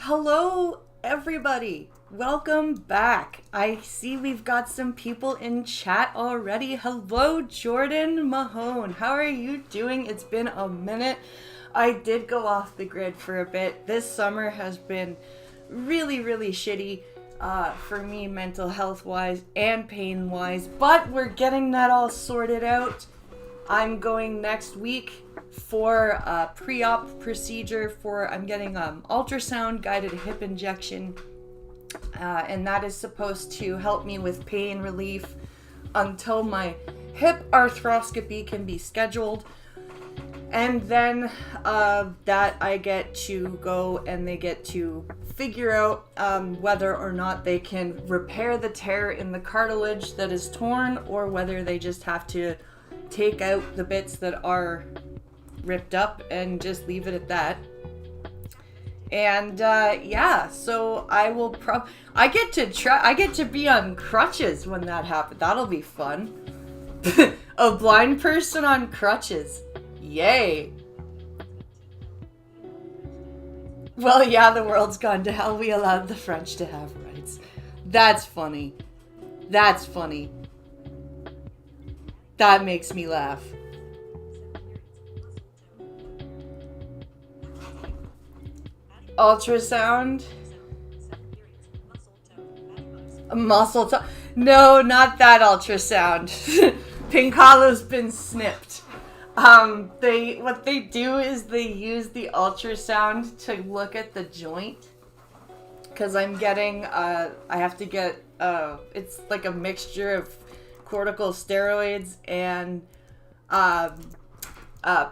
Hello, everybody. Welcome back. I see we've got some people in chat already. Hello, Jordan Mahone. How are you doing? It's been a minute. I did go off the grid for a bit. This summer has been really shitty for me, mental health wise and pain wise, but we're getting that all sorted out. I'm going next week for a pre-op procedure I'm getting ultrasound guided hip injection, and that is supposed to help me with pain relief until my hip arthroscopy can be scheduled. And then that I get to go and they get to figure out whether or not they can repair the tear in the cartilage that is torn, or whether they just have to take out the bits that are ripped up and just leave it at that. And yeah, so I get to be on crutches when that happens. That'll be fun. A blind person on crutches. Yay. Well, yeah, the world's gone to hell. We allowed the French to have rights. That's funny. That's funny. That makes me laugh. Ultrasound. Muscle tone. No, not that ultrasound. Pinkalo's been snipped. What they do is they use the ultrasound to look at the joint. Cause I'm getting, I have to get, it's like a mixture of corticosteroids and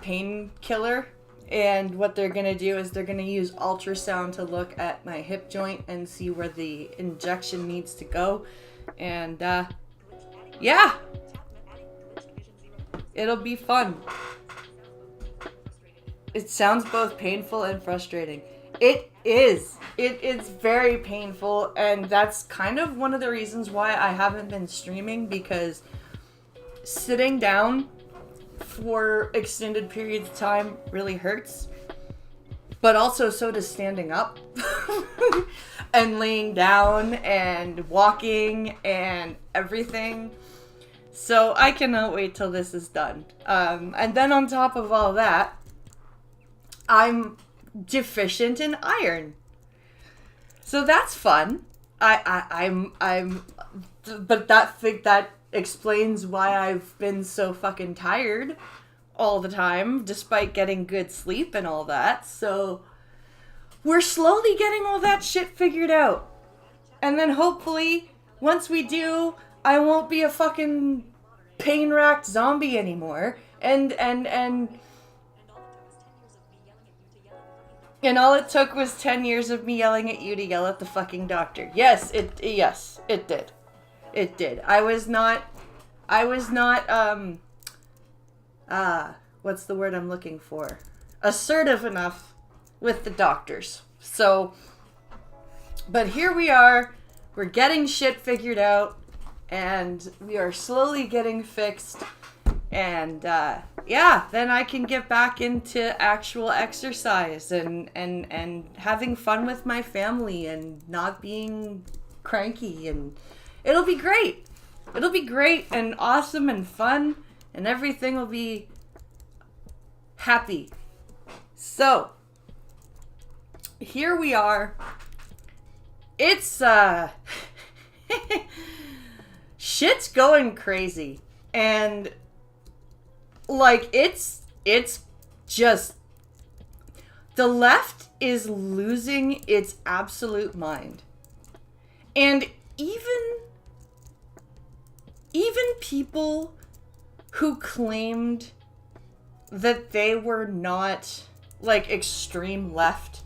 painkiller. And what they're going to do is they're going to use ultrasound to look at my hip joint and see where the injection needs to go. And yeah, it'll be fun. It sounds both painful and frustrating. It is. It's very painful, and that's kind of one of the reasons why I haven't been streaming, because sitting down for extended periods of time really hurts. But also so does standing up and laying down and walking and everything. So I cannot wait till this is done. And then on top of all that, I'm deficient in iron. So that's fun. But that explains why I've been so fucking tired all the time, despite getting good sleep and all that. So we're slowly getting all that shit figured out. And then hopefully, once we do, I won't be a fucking pain-racked zombie anymore. And all it took was 10 years of me yelling at you to yell at the fucking doctor. Yes, it did. It did. I was not, what's the word I'm looking for? Assertive enough with the doctors. So, but here we are, we're getting shit figured out, and we are slowly getting fixed, and, yeah, then I can get back into actual exercise and having fun with my family and not being cranky, and it'll be great. It'll be great and awesome and fun, and everything will be happy. So, here we are. It's, shit's going crazy. And, like, it's just, the left is losing its absolute mind. And even people who claimed that they were not, like, extreme left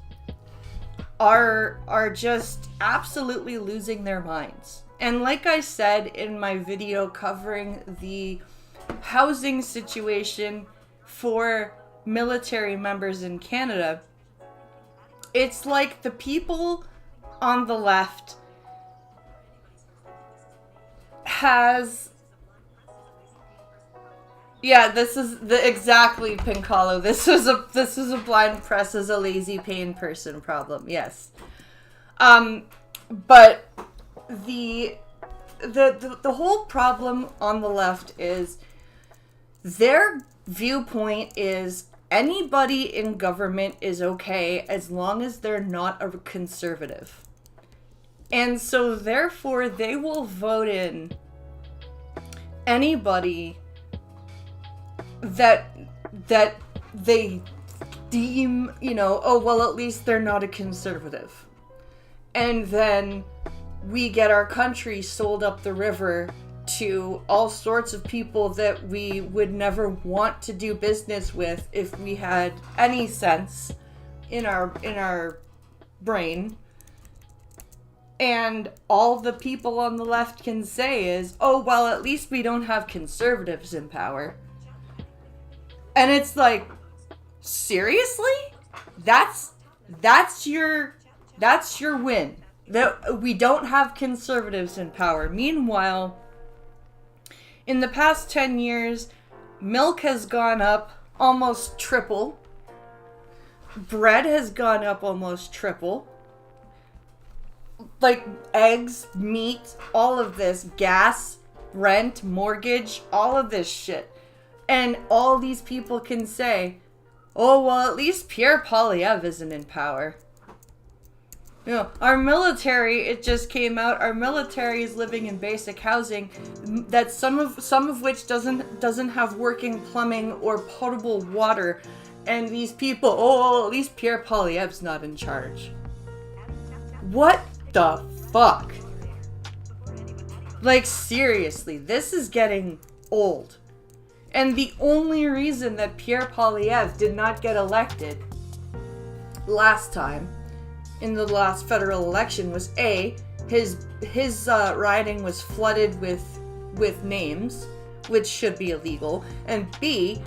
are just absolutely losing their minds. And like I said in my video covering the housing situation for military members in Canada, it's like the people on the left has... Yeah, this is exactly Pinkalo. This is a blind press as a lazy pain person problem. Yes. But the whole problem on the left is their viewpoint is anybody in government is okay as long as they're not a conservative. And so therefore they will vote in anybody that they deem, oh, well, at least they're not a conservative. And then we get our country sold up the river to all sorts of people that we would never want to do business with if we had any sense in our brain. And all the people on the left can say is, oh, well, at least we don't have conservatives in power. And it's like, seriously? That's your win. That we don't have conservatives in power. Meanwhile, in the past 10 years, milk has gone up almost triple. Bread has gone up almost triple. Like eggs, meat, all of this, gas, rent, mortgage, all of this shit. And all these people can say, oh, well, at least Pierre Poilievre isn't in power. Our military, it just came out, our military is living in basic housing that some of which doesn't have working plumbing or potable water. And these people, oh, at least Pierre Poilievre's not in charge. What the fuck? Like, seriously, this is getting old. And the only reason that Pierre Poilievre did not get elected last time, in the last federal election, was A, his riding was flooded with names, which should be illegal, and B,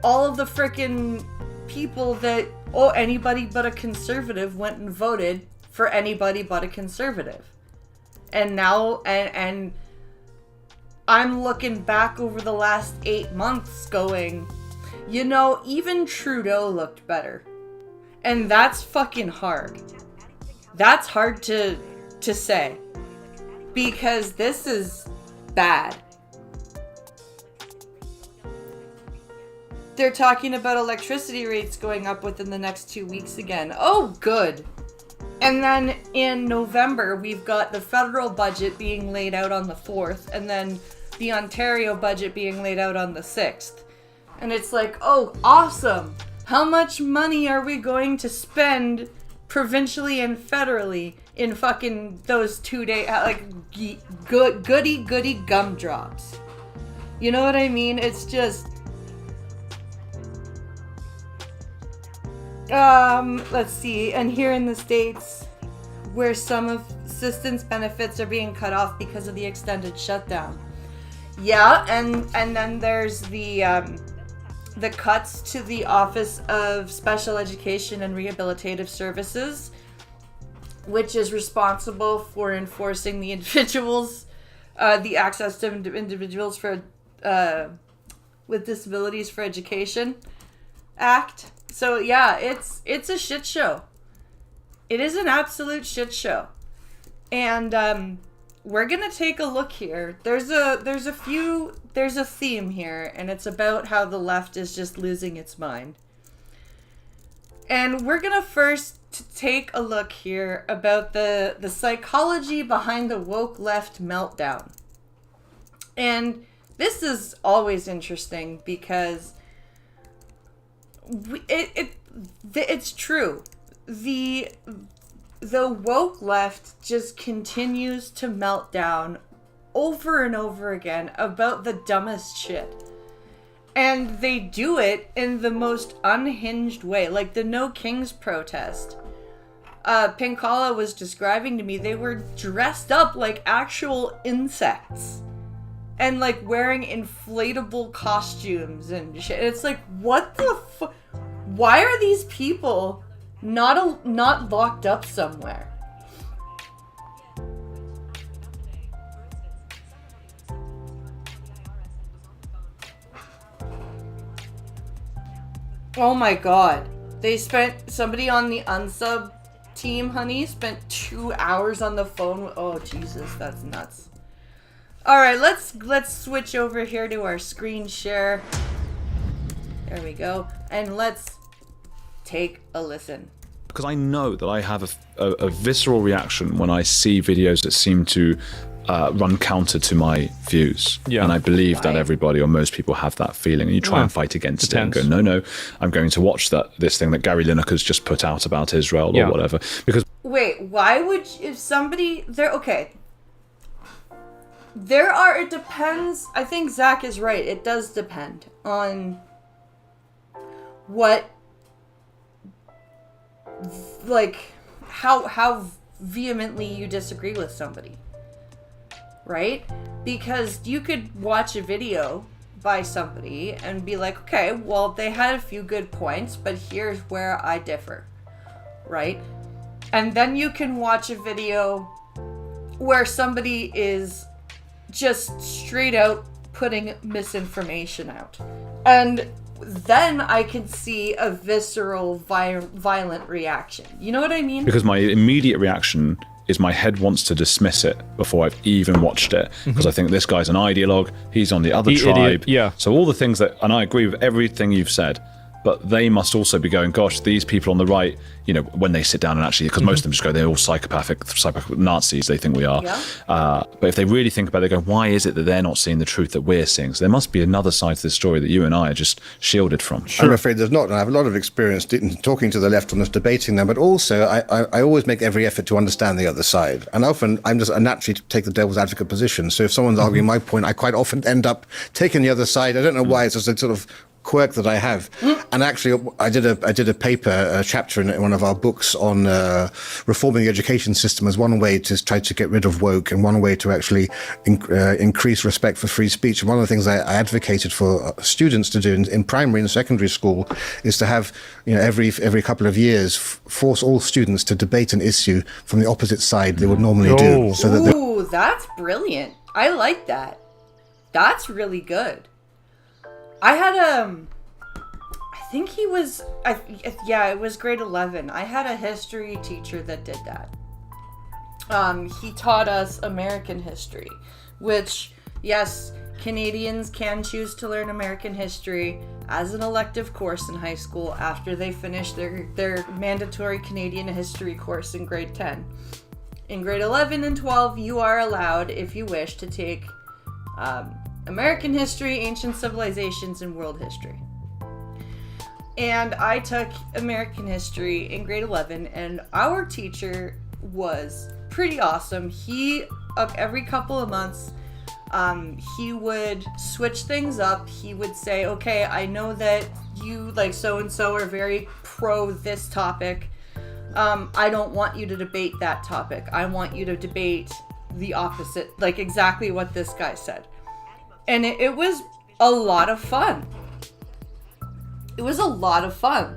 all of the frickin' people that, oh, anybody but a conservative went and voted for anybody but a conservative. And now, and I'm looking back over the last 8 months going, even Trudeau looked better. And that's fucking hard. That's hard to say. Because this is bad. They're talking about electricity rates going up within the next 2 weeks again. Oh, good. And then in November, we've got the federal budget being laid out on the 4th, and then the Ontario budget being laid out on the 6th. And it's like, oh, awesome. How much money are we going to spend provincially and federally in fucking those 2 days, like, goody gumdrops? You know what I mean? It's just, let's see, and here in the States, where some of assistance benefits are being cut off because of the extended shutdown. Yeah, and then there's the cuts to the Office of Special Education and Rehabilitative Services, which is responsible for enforcing the the access to individuals for with disabilities for education act. So yeah, it's a shit show. It is an absolute shit show. And we're gonna take a look here. There's a theme here, and it's about how the left is just losing its mind. And we're gonna first take a look here about the psychology behind the woke left meltdown. And this is always interesting because it's true. The woke left just continues to melt down over and over again about the dumbest shit. And they do it in the most unhinged way. Like the No Kings protest. Pinkala was describing to me, they were dressed up like actual insects. And like wearing inflatable costumes and shit. It's like, what the fuck? Why are these people not locked up somewhere? Oh my god. They spent, somebody on the unsub team, honey, spent 2 hours on the phone. Oh, Jesus, that's nuts. All right, let's switch over here to our screen share. There we go. And let's take a listen. Because I know that I have a visceral reaction when I see videos that seem to run counter to my views. Yeah. And I believe that everybody or most people have that feeling. And you try and fight against it and go, no, I'm going to watch this thing that Gary Lineker's just put out about Israel or whatever. Because wait, why would if somebody okay. It depends. I think Zach is right. It does depend on what, like, how vehemently you disagree with somebody, right? Because you could watch a video by somebody and be like, okay, well, they had a few good points, but here's where I differ, right? And then you can watch a video where somebody is just straight out putting misinformation out. And then I can see a visceral, violent reaction. You know what I mean? Because my immediate reaction is my head wants to dismiss it before I've even watched it. Because I think this guy's an ideologue, he's on the other tribe. Yeah. So all the things that, and I agree with everything you've said, but they must also be going, gosh, these people on the right, you know, when they sit down and actually, because most of them just go, they're all psychopathic Nazis, they think we are. Yeah. But if they really think about it, they go, why is it that they're not seeing the truth that we're seeing? So there must be another side to this story that you and I are just shielded from. Sure. I'm afraid there's not. And I have a lot of experience talking to the left on this, debating them, but also I always make every effort to understand the other side. And often I naturally take the devil's advocate position. So if someone's arguing my point, I quite often end up taking the other side. I don't know why. It's just a sort of quirk that I have. And actually I did a paper, a chapter in one of our books on reforming the education system as one way to try to get rid of woke and one way to actually increase respect for free speech. And one of the things I advocated for students to do in primary and secondary school is to have, you know, every couple of years force all students to debate an issue from the opposite side they would normally do. So that Ooh, that's brilliant. I like that. That's really good. I had I think he was, it was grade 11. I had a history teacher that did that. He taught us American history, which, yes, Canadians can choose to learn American history as an elective course in high school after they finish their mandatory Canadian history course in grade 10. In grade 11 and 12, you are allowed, if you wish, to take American history, ancient civilizations, and world history. And I took American history in grade 11, and our teacher was pretty awesome. He, every couple of months, he would switch things up. He would say, okay, I know that you, like, so-and-so are very pro this topic. I don't want you to debate that topic. I want you to debate the opposite, like exactly what this guy said. And it was a lot of fun. It was a lot of fun.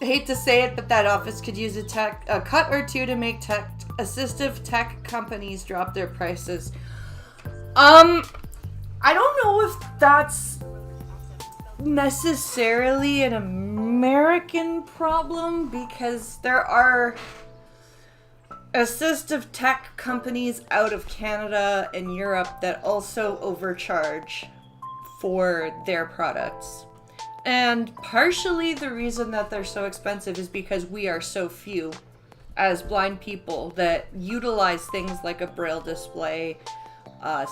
I hate to say it, but that office could use a cut or two to make assistive tech companies drop their prices. I don't know if that's necessarily an American problem, because there are assistive tech companies out of Canada and Europe that also overcharge for their products. And partially the reason that they're so expensive is because we are so few as blind people that utilize things like a braille display,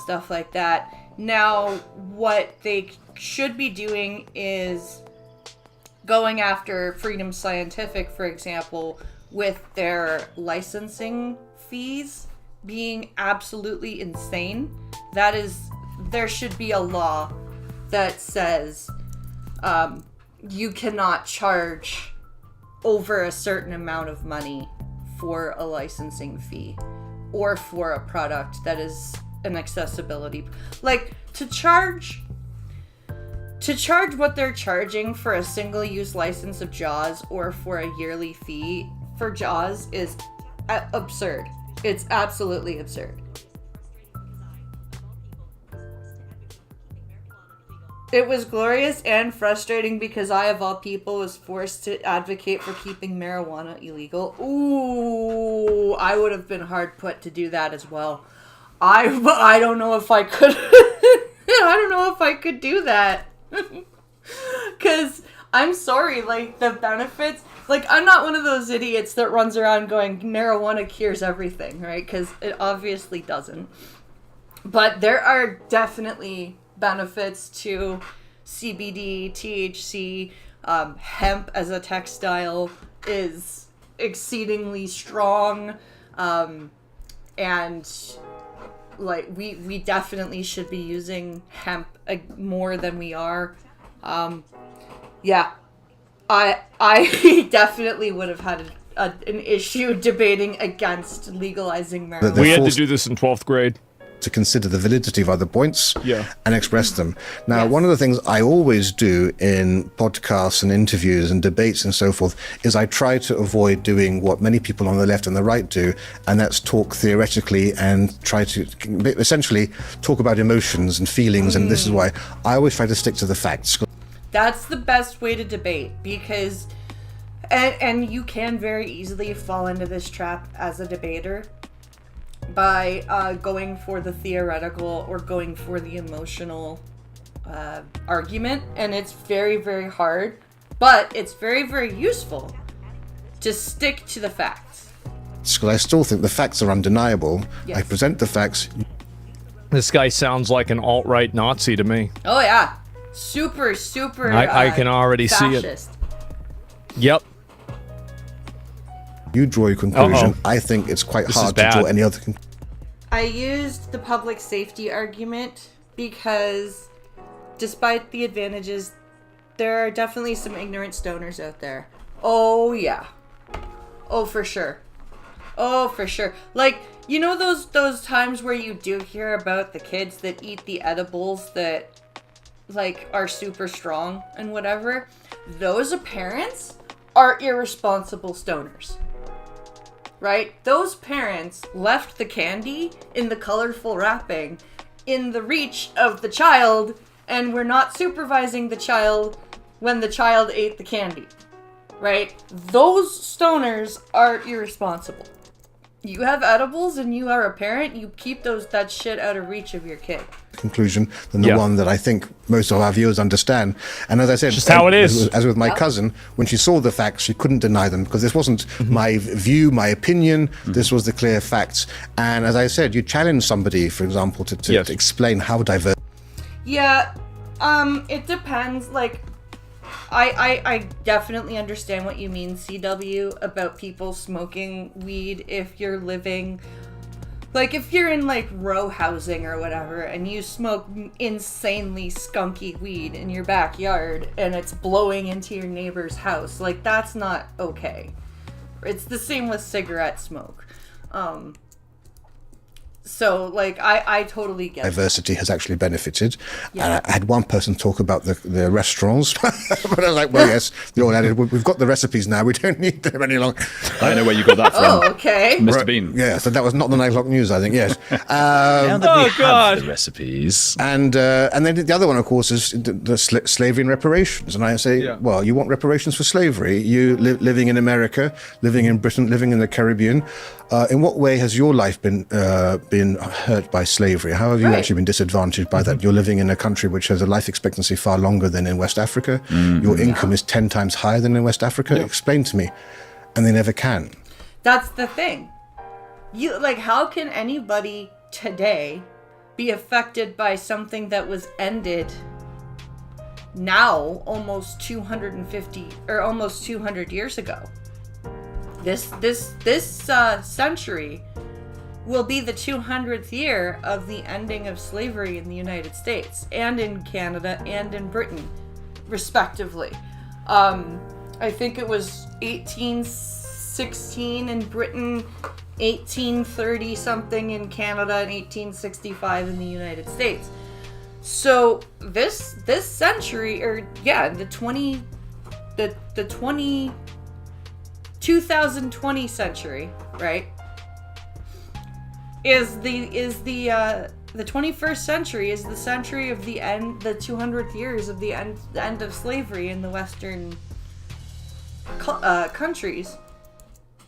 stuff like that. Now, what they should be doing is going after Freedom Scientific, for example, with their licensing fees being absolutely insane. There should be a law that says you cannot charge over a certain amount of money for a licensing fee or for a product that is an accessibility. Like, to charge what they're charging for a single-use license of JAWS or for a yearly fee for JAWS is absurd. It's absolutely absurd. It was glorious and frustrating because I, of all people, was forced to advocate for keeping marijuana illegal. Ooh, I would have been hard put to do that as well. I don't know if I could. I don't know if I could do that. Because, I'm sorry, like, the benefits... Like, I'm not one of those idiots that runs around going, marijuana cures everything, right? Because it obviously doesn't. But there are definitely benefits to CBD, THC, hemp as a textile is exceedingly strong. And... like we definitely should be using hemp more than we are. I definitely would have had an issue debating against legalizing marijuana. We had to do this in 12th grade. To consider the validity of other points Yeah. and express them. Now, Yes. one of the things I always do in podcasts and interviews and debates and so forth is I try to avoid doing what many people on the left and the right do, and that's talk theoretically and try to essentially talk about emotions and feelings, and this is why I always try to stick to the facts. That's the best way to debate because, and you can very easily fall into this trap as a debater by going for the theoretical or going for the emotional argument, and it's very, very hard, but it's very, very useful to stick to the facts. Because I still think the facts are undeniable. Yes. I present the facts. This guy sounds like an alt-right Nazi to me. Oh yeah, super, super. I can already see it. fascist. Yep. You draw your conclusion. Uh-oh. I think it's quite This is hard to draw bad. any other conclusion. I used the public safety argument because despite the advantages, there are definitely some ignorant stoners out there. Oh yeah. Oh for sure. Oh for sure. Like, you know those times where you do hear about the kids that eat the edibles that like are super strong and whatever? Those parents are irresponsible stoners. Right? Those parents left the candy in the colorful wrapping in the reach of the child and were not supervising the child when the child ate the candy. Right? Those stoners are irresponsible. You have edibles and you are a parent, you keep that shit out of reach of your kid. Conclusion than the Yeah. one that I think most of our viewers understand. And as I said, Just how it is. As with my cousin, when she saw the facts, she couldn't deny them because this wasn't my view, my opinion. This was the clear facts. And as I said, you challenge somebody, for example, to Yes. explain how diverse. Yeah, it depends. Like, I definitely understand what you mean, CW, about people smoking weed if you're living... Like, if you're in, like, row housing or whatever, and you smoke insanely skunky weed in your backyard, and it's blowing into your neighbor's house, like, that's not okay. It's the same with cigarette smoke. So, like, I totally get it. Diversity has actually benefited. Yeah. And I had one person talk about the restaurants, but I was like, well, yes, they all added, we've got the recipes now, we don't need them any longer. I know where you got that from. Oh, okay. Mr. Bean. Yeah, so that was not the 9 o'clock news, I think, yes. Now that we Oh, have God. the recipes. And then the other one, of course, is the slavery and reparations. And I say, Yeah. well, you want reparations for slavery? You living in America, living in Britain, living in the Caribbean. In what way has your life been hurt by slavery? How have you Right. actually been disadvantaged by that? You're living in a country which has a life expectancy far longer than in West Africa. Your income is 10 times higher than in West Africa. Explain to me. And they never can. That's the thing. You, like, how can anybody today be affected by something that was ended now almost 250 or almost 200 years ago? This century will be the 200th year of the ending of slavery in the United States and in Canada and in Britain, respectively. I think it was 1816 in Britain, 1830 something in Canada, and 1865 in the United States. So this century, or yeah, the 2020 century, right, is the the 21st century is the century of the 200th years of the end of slavery in the Western countries.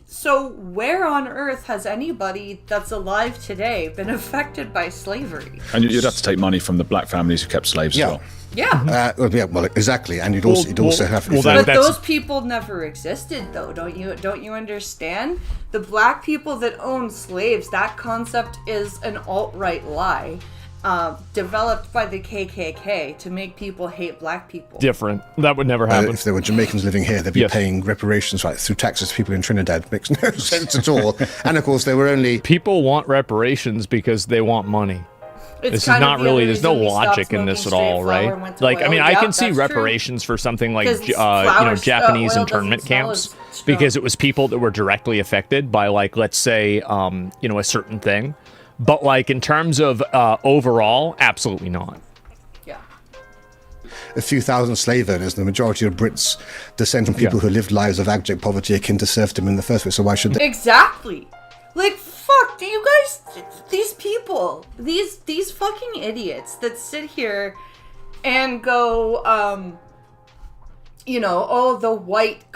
So where on earth has anybody that's alive today been affected by slavery? And you'd have to take money from the black families who kept slaves as well. Yeah. Mm-hmm. Exactly. And you'd also have... But those people never existed, though. Don't you understand? The black people that owned slaves, that concept is an alt-right lie. Developed by the KKK to make people hate black people. Different. That would never happen. If there were Jamaicans living here, they'd be paying reparations through taxes to people in Trinidad. Makes no sense at all. And of course, there were only... People want reparations because they want money. This is not really, there's no logic in this at all, right? Like, I mean, I can see reparations for something like, Japanese internment camps, because it was people that were directly affected by, like, let's say, a certain thing. But, like, in terms of overall, absolutely not. Yeah. A few thousand slave owners, the majority of Brits descend from people who lived lives of abject poverty akin to serfdom in the first place, so why should they? Exactly. Like, fuck, do you guys, these people, these fucking idiots that sit here and go, the white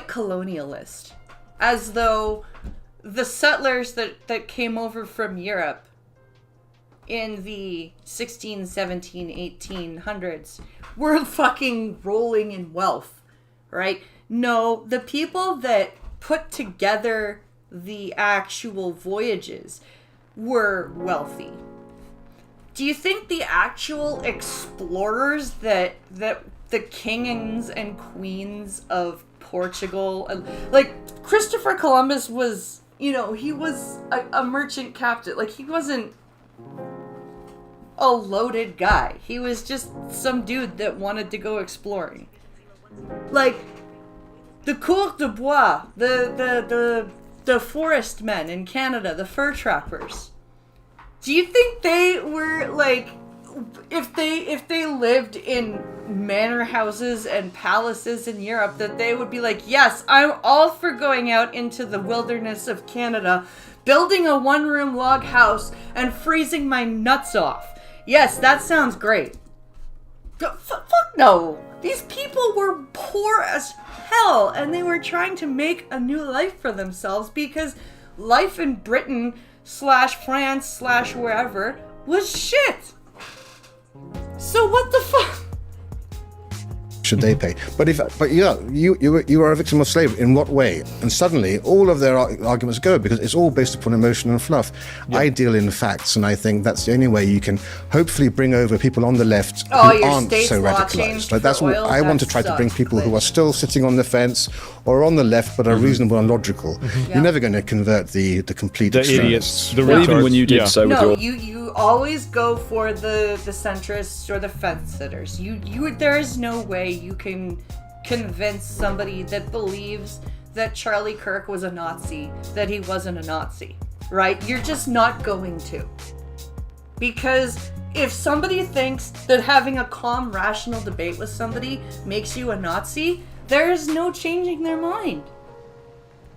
colonialist, as though the settlers that came over from Europe in the 16, 17, 1800s were fucking rolling in wealth, right? No, the people that put together the actual voyages were wealthy. Do you think the actual explorers that the kings and queens of Portugal, like Christopher Columbus was, he was a merchant captain. Like, he wasn't a loaded guy. He was just some dude that wanted to go exploring. Like, the Coeur de Bois, the forest men in Canada, the fur trappers. Do you think they were, like, if they lived in manor houses and palaces in Europe, that they would be like, yes, I'm all for going out into the wilderness of Canada, building a one-room log house, and freezing my nuts off. Yes, that sounds great. Fuck no. These people were poor as hell, and they were trying to make a new life for themselves because life in Britain / France / wherever was shit. So what the fuck? Should they pay? But you are a victim of slavery. In what way? And suddenly, all of their arguments go, because it's all based upon emotion and fluff. Yeah. I deal in facts, and I think that's the only way you can hopefully bring over people on the left who aren't so radicalized. Like, that's what I want to try to bring people who are still sitting on the fence or on the left but are reasonable and logical. Mm-hmm. You're never going to convert the complete idiots. Even when you did so with you always go for the centrists or the fence sitters. There is no way you can convince somebody that believes that Charlie Kirk was a Nazi that he wasn't a Nazi, right? You're just not going to. Because if somebody thinks that having a calm, rational debate with somebody makes you a Nazi, there is no changing their mind.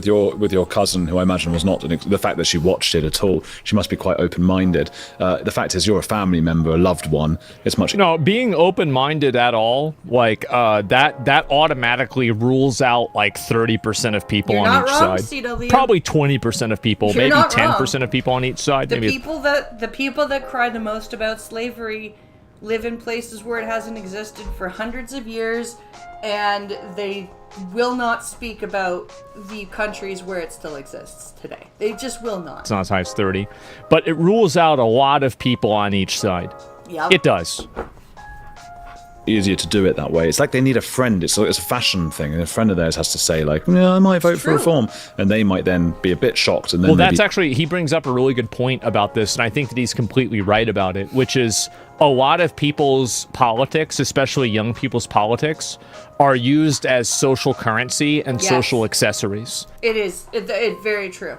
With your cousin, who I imagine was not the fact that she watched it at all, she must be quite open-minded. The fact is, you're a family member, a loved one. It's much. No, being open-minded at all, like that automatically rules out like 30% of people on each side. CW. Probably 20% of people, maybe 10% of people on each side. The people that cry the most about slavery live in places where it hasn't existed for hundreds of years, and they will not speak about the countries where it still exists today. They just will not. It's not as high as 30. But it rules out a lot of people on each side. Yeah. It does. Easier to do it that way. It's like they need a friend. It's a fashion thing, and a friend of theirs has to say, like, yeah, I might vote for reform, and they might then be a bit shocked. And then that's actually, he brings up a really good point about this, and I think that he's completely right about it, which is a lot of people's politics, especially young people's politics, are used as social currency and social accessories. It is. It's very true.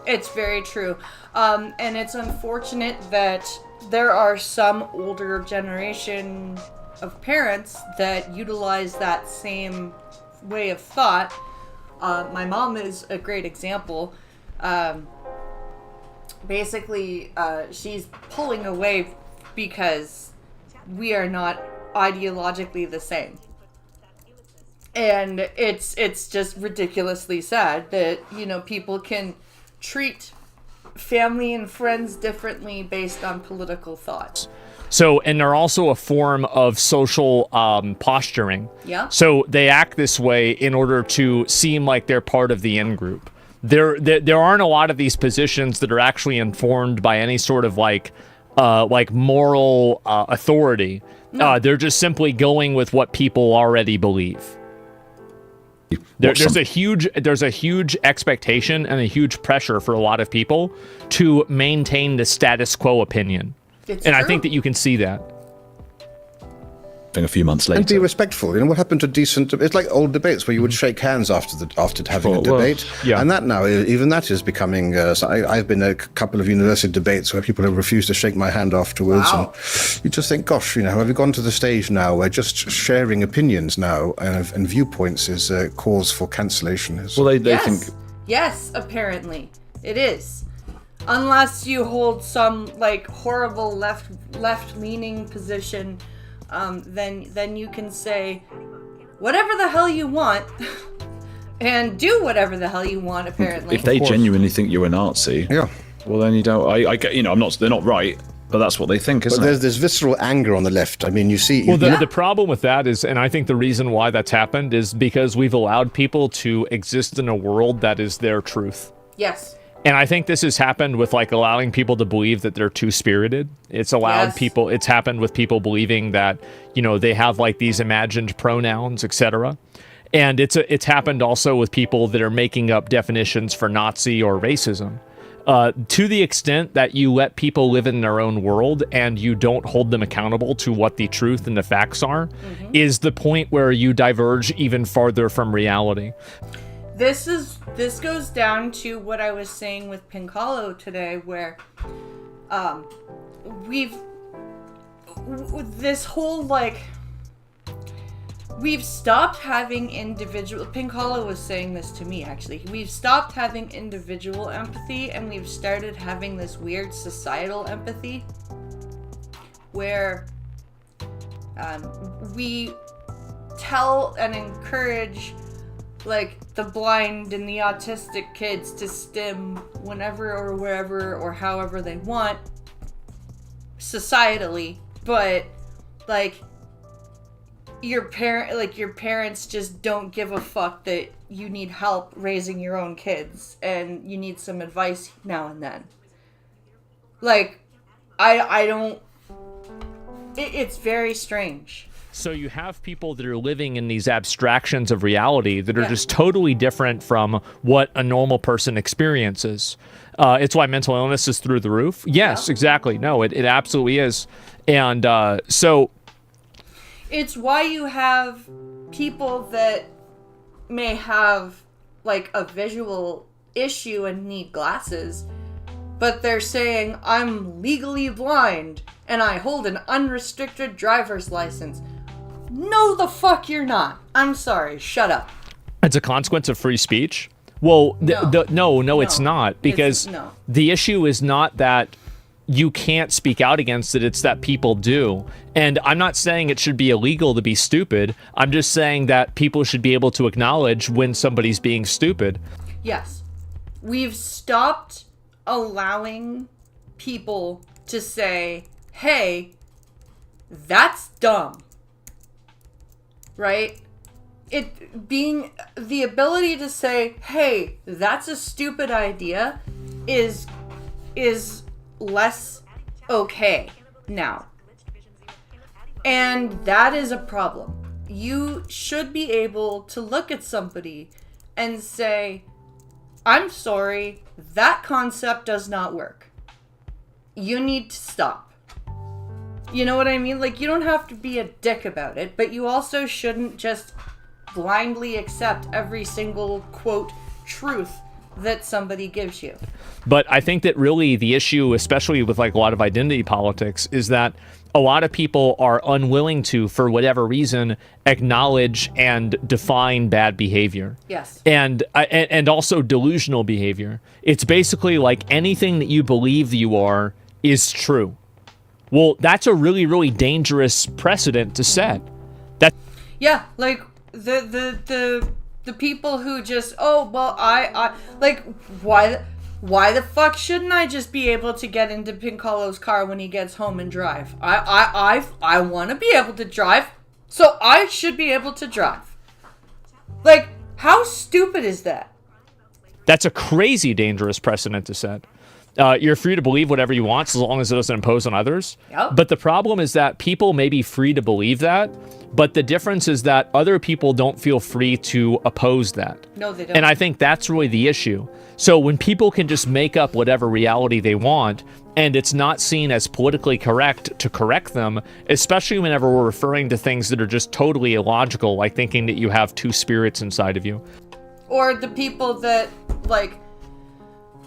It's very true. And it's unfortunate that there are some older generation of parents that utilize that same way of thought. My mom is a great example. basically she's pulling away because we are not ideologically the same. And it's just ridiculously sad that, you know, people can treat family and friends differently based on political thought. So, and they're also a form of social posturing. Yeah. So they act this way in order to seem like they're part of the in-group. There aren't a lot of these positions that are actually informed by any sort of like moral authority. No. They're just simply going with what people already believe. There's a huge expectation and a huge pressure for a lot of people to maintain the status quo opinion. It's and true. I think that you can see that. A few months later. And be respectful. You know, what happened to decent... It's like old debates where you would shake hands after having a debate. Well, yeah. And that now, even that is becoming... I've been at a couple of university debates where people have refused to shake my hand afterwards. Wow. And you just think, gosh, you know, have we gone to the stage now where just sharing opinions now and viewpoints is a cause for cancellation? Well, they yes. think... Yes, apparently. It is. Unless you hold some, like, horrible left-leaning position... then you can say whatever the hell you want and do whatever the hell you want, apparently. If they genuinely think you're a Nazi, Yeah. well then you don't. I get, you know, they're not right, but that's what they think, isn't But it? there's this visceral anger on the left. I mean, you see... Well, the problem with that is, and I think the reason why that's happened is because we've allowed people to exist in a world that is their truth. Yes. And I think this has happened with like allowing people to believe that they're two-spirited. It's allowed people, it's happened with people believing that, you know, they have like these imagined pronouns, etc. And it's happened also with people that are making up definitions for Nazi or racism. To the extent that you let people live in their own world and you don't hold them accountable to what the truth and the facts are, is the point where you diverge even farther from reality. This goes down to what I was saying with Pincalo today, where we've stopped having individual... Pincalo was saying this to me, actually. We've stopped having individual empathy, and we've started having this weird societal empathy, where we tell and encourage, like, the blind and the autistic kids to stim whenever or wherever or however they want, societally, but, like, your parents just don't give a fuck that you need help raising your own kids and you need some advice now and then. Like, I don't... It's very strange. So you have people that are living in these abstractions of reality that are just totally different from what a normal person experiences. It's why mental illness is through the roof. Yes, exactly. No, it absolutely is. And so... It's why you have people that may have, like, a visual issue and need glasses, but they're saying, I'm legally blind and I hold an unrestricted driver's license. No, the fuck you're not. I'm sorry. Shut up. It's a consequence of free speech? Well, no, it's not. Because the issue is not that you can't speak out against it. It's that people do. And I'm not saying it should be illegal to be stupid. I'm just saying that people should be able to acknowledge when somebody's being stupid. Yes. We've stopped allowing people to say, hey, that's dumb. Right? It being the ability to say, hey, that's a stupid idea is less okay now. And that is a problem. You should be able to look at somebody and say, I'm sorry, that concept does not work. You need to stop. You know what I mean? Like, you don't have to be a dick about it, but you also shouldn't just blindly accept every single, quote, truth that somebody gives you. But I think that really the issue, especially with like a lot of identity politics, is that a lot of people are unwilling to, for whatever reason, acknowledge and define bad behavior. Yes. And also delusional behavior. It's basically like anything that you believe that you are is true. Well, that's a really, really dangerous precedent to set. Yeah, like the people who just, I like, why the fuck shouldn't I just be able to get into Piccolo's car when he gets home and drive? I want to be able to drive, so I should be able to drive. Like, how stupid is that? That's a crazy dangerous precedent to set. You're free to believe whatever you want, as long as it doesn't impose on others. Yep. But the problem is that people may be free to believe that, but the difference is that other people don't feel free to oppose that. No, they don't. And I think that's really the issue. So when people can just make up whatever reality they want, and it's not seen as politically correct to correct them, especially whenever we're referring to things that are just totally illogical, like thinking that you have two spirits inside of you. Or the people that, like,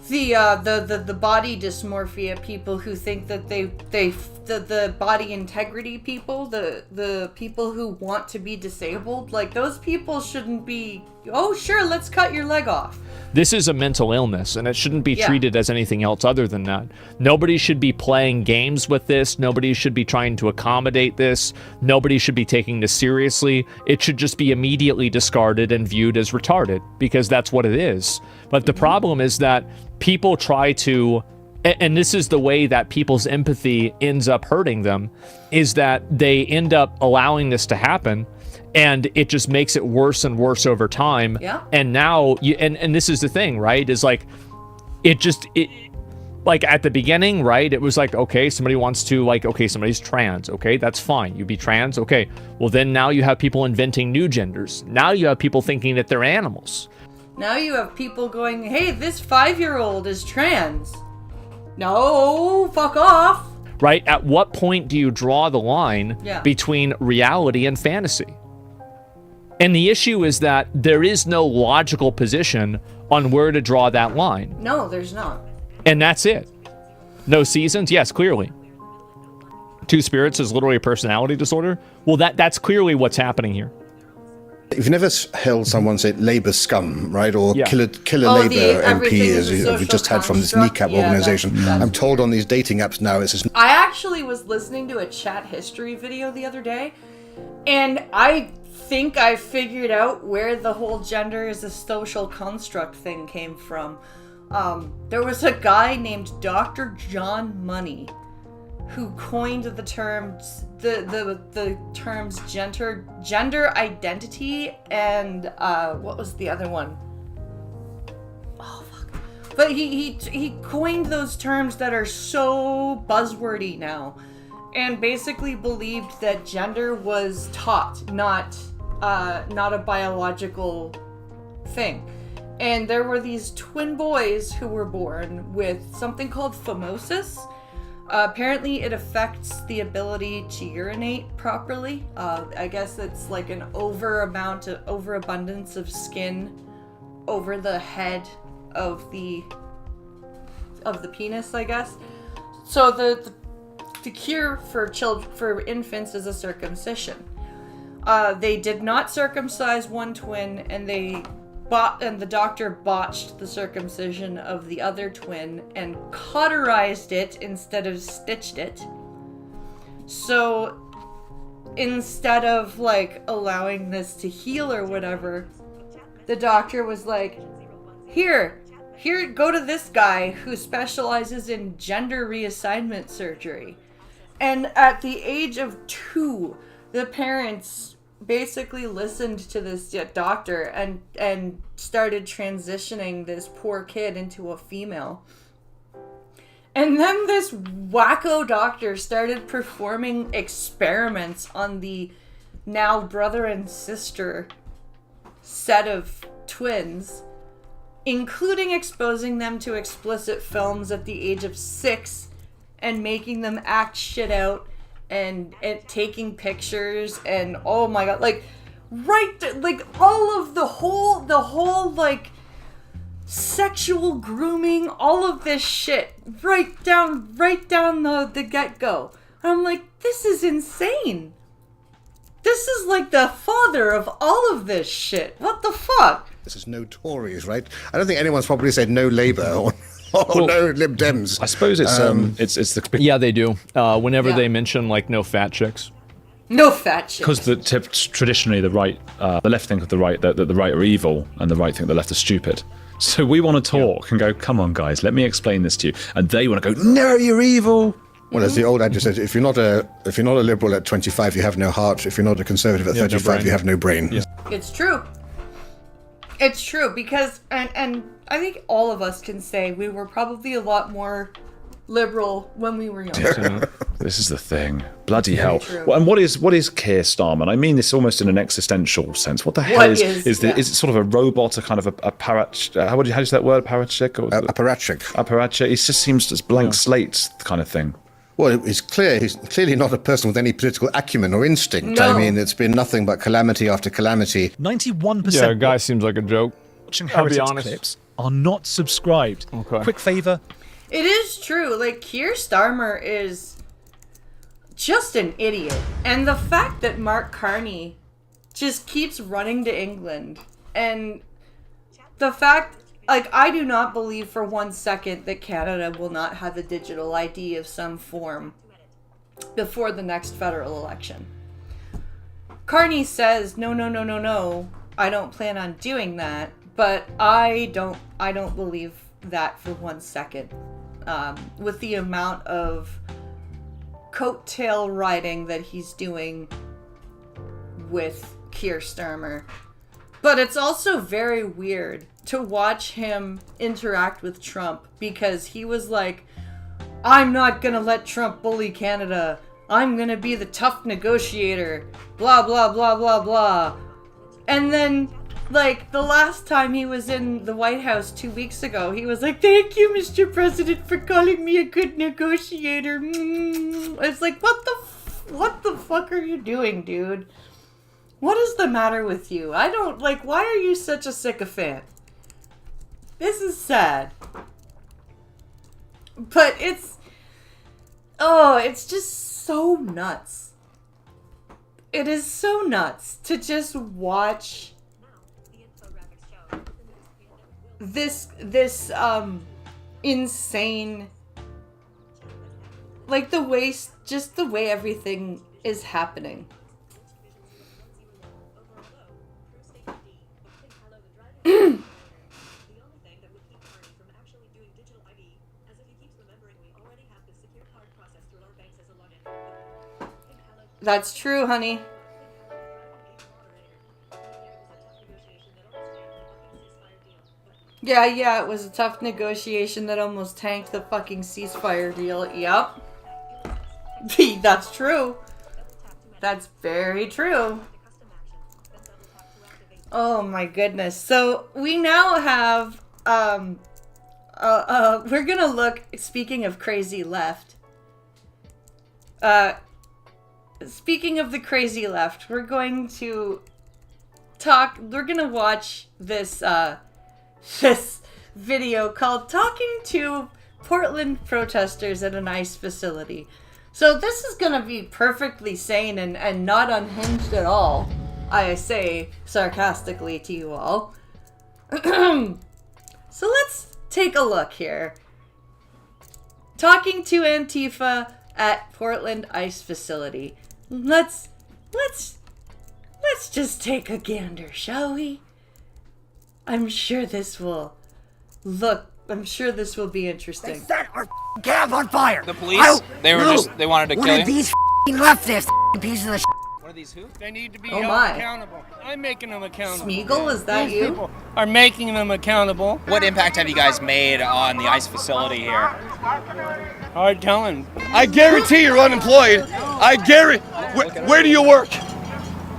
the body dysmorphia people who think that the body integrity people, the people who want to be disabled, like, those people shouldn't be, oh sure, let's cut your leg off. This is a mental illness, and it shouldn't be treated as anything else other than that. Nobody should be playing games with this. Nobody should be trying to accommodate this. Nobody should be taking this seriously. It should just be immediately discarded and viewed as retarded, because that's what it is. But the problem is that people try to, and this is the way that people's empathy ends up hurting them, is that they end up allowing this to happen, and it just makes it worse and worse over time. Yeah. And now, and this is the thing, right? Is like, it like at the beginning, right? It was like, okay, somebody wants to, like, okay, somebody's trans. Okay, that's fine. You be trans. Okay. Well, then now you have people inventing new genders. Now you have people thinking that they're animals. Now you have people going, hey, this 5-year-old is trans. No, fuck off. Right? At what point do you draw the line between reality and fantasy? And the issue is that there is no logical position on where to draw that line. No, there's not. And that's it. No seasons? Yes, clearly. Two spirits is literally a personality disorder? Well, that's clearly what's happening here. You've never held someone say Labour scum, right? Or killer Labour MP, as we just had from this kneecap organization. I'm told on these dating apps now it's just... I actually was listening to a chat history video the other day, and I think I figured out where the whole gender is a social construct thing came from. There was a guy named Dr. John Money who coined the terms the terms gender identity and what was the other one? Oh fuck. But he coined those terms that are so buzzwordy now, and basically believed that gender was taught, not a biological thing. And there were these twin boys who were born with something called phimosis. Apparently it affects the ability to urinate properly. I guess it's like an overabundance of skin over the head of the penis, I guess. So the cure for infants is a circumcision. They did not circumcise one twin, and the doctor botched the circumcision of the other twin and cauterized it instead of stitched it. So instead of like allowing this to heal or whatever, the doctor was like, here, go to this guy who specializes in gender reassignment surgery. And at the age of 2, the parents basically listened to this doctor and started transitioning this poor kid into a female. And then this wacko doctor started performing experiments on the now brother and sister set of twins, including exposing them to explicit films at the age of 6 and making them act shit out and taking pictures, and oh my god, like all of the whole like sexual grooming, all of this shit, right down the get-go. And I'm like, this is insane. This is like the father of all of this shit. What the fuck? This is no Tories, right? I don't think anyone's probably said no Labour or no Lib Dems. I suppose it's the... Yeah, they do. Whenever they mention, like, no fat chicks. No fat chicks. Because traditionally the left think of the right, that the right are evil, and the right think the left are stupid. So we want to talk and go, come on, guys, let me explain this to you. And they want to go, no, you're evil. Well, as the old adage says, if you're not a liberal at 25, you have no heart. If you're not a conservative at 35, you have no brain. Yeah. It's true. It's true, because, and I think all of us can say we were probably a lot more liberal when we were younger. This is the thing. Bloody hell. Well, and what is Keir Starmer? I mean this almost in an existential sense. What the hell is it sort of a robot, a kind of a paratchik? How do you say that word? Paratchik? Apparatchik. Apparatchik. It just seems as blank slate kind of thing. Well, it's clear he's clearly not a person with any political acumen or instinct. No. I mean, it's been nothing but calamity after calamity. 91%. Yeah, guy seems like a joke. Watching Heritage clips are not subscribed. Okay. Quick favour. It is true. Like, Keir Starmer is just an idiot. And the fact that Mark Carney just keeps running to England, and the fact, like, I do not believe for 1 second that Canada will not have a digital ID of some form before the next federal election. Carney says, no, I don't plan on doing that, but I don't believe that for 1 second. With the amount of coattail riding that he's doing with Keir Starmer. But it's also very weird to watch him interact with Trump, because he was like, I'm not gonna let Trump bully Canada. I'm gonna be the tough negotiator. Blah, blah, blah, blah, blah. And then, like, the last time he was in the White House 2 weeks ago, he was like, thank you, Mr. President, for calling me a good negotiator. It's like, what the fuck are you doing, dude? What is the matter with you? Why are you such a sycophant? This is sad. But it's just so nuts. It is so nuts to just watch this insane, like, the way everything is happening. That's true, honey. Yeah, it was a tough negotiation that almost tanked the fucking ceasefire deal. Yep. That's true. That's very true. Oh my goodness. So we now have, we're gonna look, speaking of crazy left, speaking of the crazy left, we're going to watch this, this video called Talking to Portland Protesters at an ICE Facility. So this is gonna be perfectly sane and not unhinged at all, I say sarcastically to you all. So let's take a look here. Talking to Antifa at Portland ICE Facility. Let's just take a gander, shall we? I'm sure this will be interesting. They set our camp on fire. The police? They wanted to kill you? One of these leftists pieces of shit. What are these who? They need to be held accountable. I'm making them accountable. Smeagol, is that These you? people are making them accountable. What impact have you guys made on the ICE facility here? Hard telling. I guarantee you're unemployed. I guarantee. Where do you work?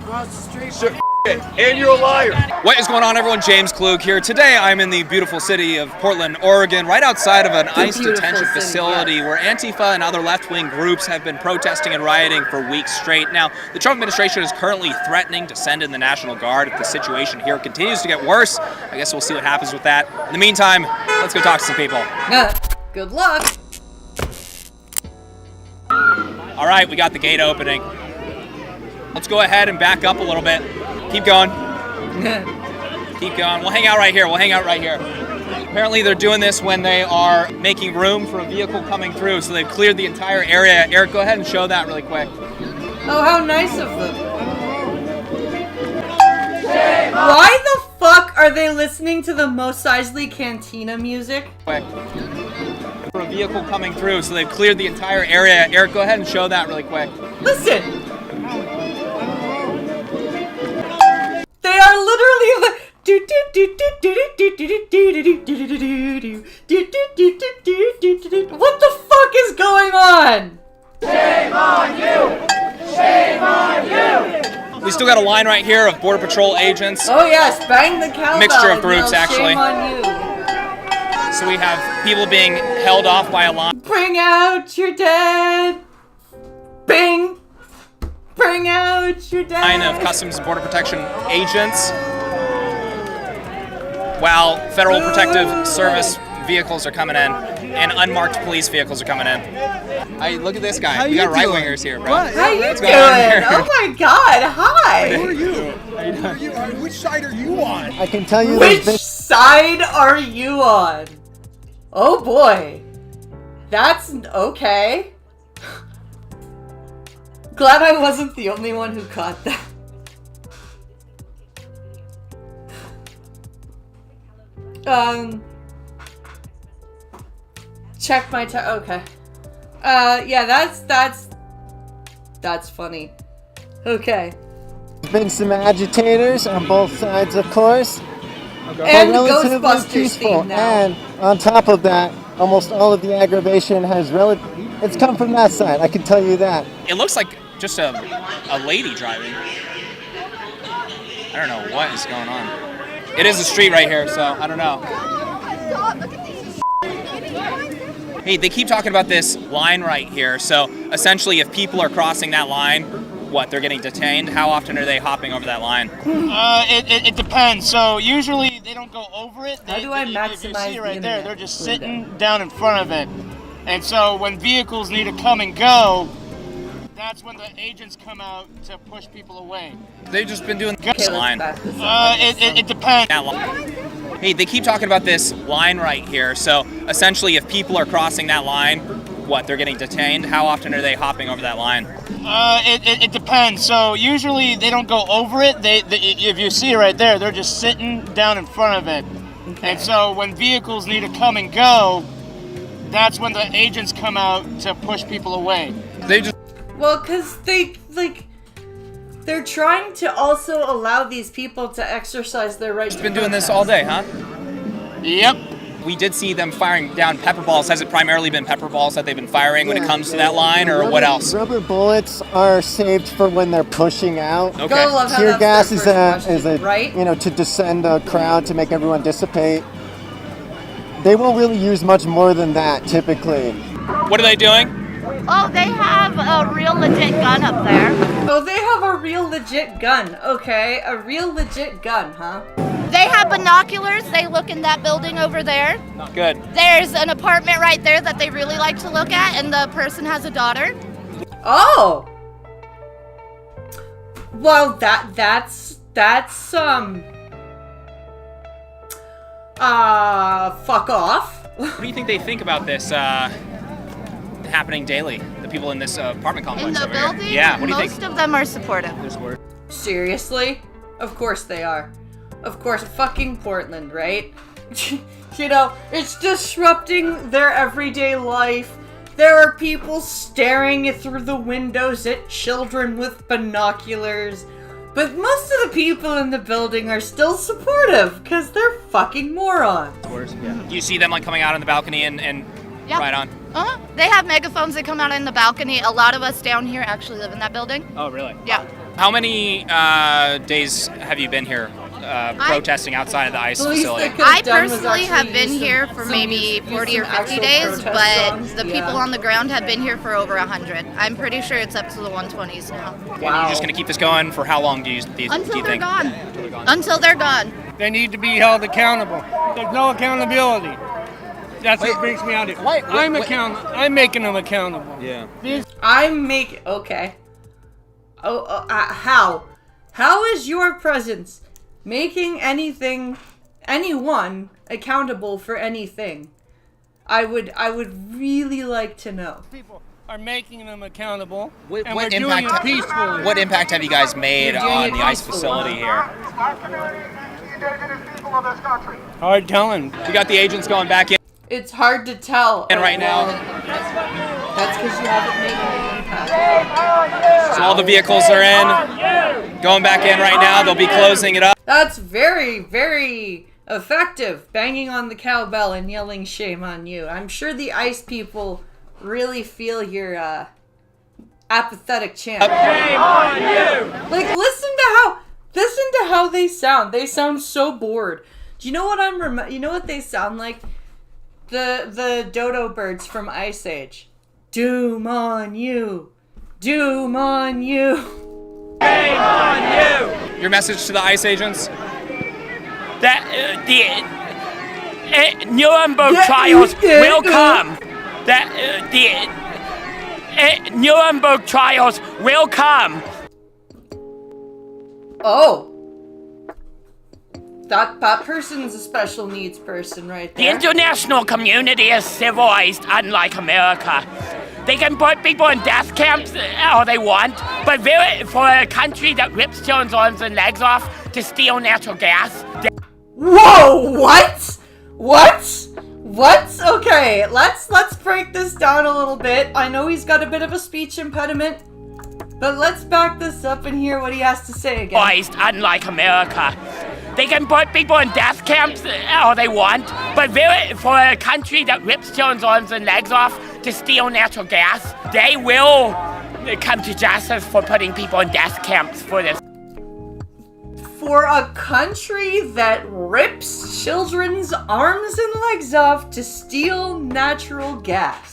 Across the street. Sir, And you're a liar. What is going on, everyone? James Klug here. Today I'm in the beautiful city of Portland, Oregon, right outside of an ICE detention facility where Antifa and other left-wing groups have been protesting and rioting for weeks straight. Now, the Trump administration is currently threatening to send in the National Guard if the situation here continues to get worse. I guess we'll see what happens with that. In the meantime, let's go talk to some people. Good luck. All right, we got the gate opening. Let's go ahead and back up a little bit. Keep going. Keep going. We'll hang out right here. Apparently they're doing this when they are making room for a vehicle coming through, so they've cleared the entire area. Eric, go ahead and show that really quick. Oh, how nice of them. Why the fuck are they listening to the Mos Eisley Cantina music? Quick. For a vehicle coming through, so they've cleared the entire area. Eric, go ahead and show that really quick. Listen! They are literally what the fuck is going on? Shame on you! Shame on you! We still got a line right here of Border Patrol agents. Oh yes, bang the cowbell. Mixture of groups, actually. Shame on you. So we have people being held off by a line. Bring out your dead. Bing. Bring out your dead. Line of Customs and Border Protection agents, while Federal Protective Service vehicles are coming in and unmarked police vehicles are coming in. Hey, look at this guy. We got right-wingers here, bro. How you doing? Oh my god, hi. Who are you? Which side are you on? I can tell you Which side are you on? Oh boy. That's okay. Glad I wasn't the only one who caught that. Check my okay. Yeah, that's funny. Okay. There's been some agitators on both sides, of course. And Ghostbusters peaceful. theme now. And on top of that, almost all of the aggravation has it's come from that side, I can tell you that. It looks like just a lady driving. I don't know what is going on. It is a street right here, so I don't know. Hey, they keep talking about this line right here. So essentially, if people are crossing that line, what, they're getting detained? How often are they hopping over that line? It depends. So usually they don't go over it. How do I maximize if you see right the there, internet they're just window? sitting down in front of it. And so when vehicles need to come and go, that's when the agents come out to push people away. They've just been doing this line. It depends. Hey, they keep talking about this line right here. So essentially, if people are crossing that line, what, they're getting detained? How often are they hopping over that line? It depends. So usually they don't go over it. If you see right there, they're just sitting down in front of it. Okay. And so when vehicles need to come and go, that's when the agents come out to push people away. They just Well, because they're trying to also allow these people to exercise their right to been doing this all day, huh? Yep. We did see them firing down pepper balls. Has it primarily been pepper balls that they've been firing when it comes to that line, or what else? Rubber bullets are saved for when they're pushing out. Okay. Gotta love how Tear that's gas their is first a question, right? to descend a crowd to make everyone dissipate. They won't really use much more than that typically. What are they doing? Oh, they have a real legit gun up there. Oh, they have a real legit gun. Okay, a real legit gun, huh? They have binoculars. They look in that building over there. Good. There's an apartment right there that they really like to look at, and the person has a daughter. Oh. Well, that's fuck off. What do you think they think about this happening daily? The people in this apartment complex In the over building, here. Yeah. What do you most think? of them are supportive. Seriously? Of course they are. Of course, fucking Portland, right? You know, it's disrupting their everyday life. There are people staring through the windows at children with binoculars. But most of the people in the building are still supportive, because they're fucking morons. Do you see them like coming out on the balcony and Yeah. right on? They have megaphones that come out in the balcony. A lot of us down here actually live in that building. Oh, really? Yeah. How many days have you been here protesting outside of the ICE facility? I personally have been here for maybe 40 or 50 days, but the people on the ground have been here for over 100. I'm pretty sure it's up to the 120s now. Wow. And you're just going to keep this going for how long do you think? Until they're gone. Until they're gone. They need to be held accountable. There's no accountability. That's what brings me out here. I'm making them accountable. Yeah. Okay. How? How is your presence making anyone accountable for anything? I would really like to know. People are making them accountable, What and we're doing it peacefully. What impact have you guys made on the ICE facility here? Hard telling. We got the agents going back in. It's hard to tell. And right now. That's because you haven't made any impact. So all the vehicles are in. Going back in right now. They'll be closing it up. That's very, very effective. Banging on the cowbell and yelling shame on you. I'm sure the ICE people really feel your apathetic chant. Shame on you! Like, listen to how they sound. They sound so bored. Do you know what you know what they sound like? The dodo birds from Ice Age. Doom on you. Doom on you. Shame on you! Your message to the ICE agents? That the Nuremberg trials will come. That the Nuremberg trials will come. Oh. That person's a special needs person right there. The international community is civilized, unlike America. They can put people in death camps all they want, but for a country that rips children's arms and legs off to steal natural gas. Whoa! What? What? Okay, let's break this down a little bit. I know he's got a bit of a speech impediment, but let's back this up and hear what he has to say again. Civilized, unlike America. They can put people in death camps all they want, but for a country that rips children's arms and legs off to steal natural gas, they will come to justice for putting people in death camps for this. For a country that rips children's arms and legs off to steal natural gas.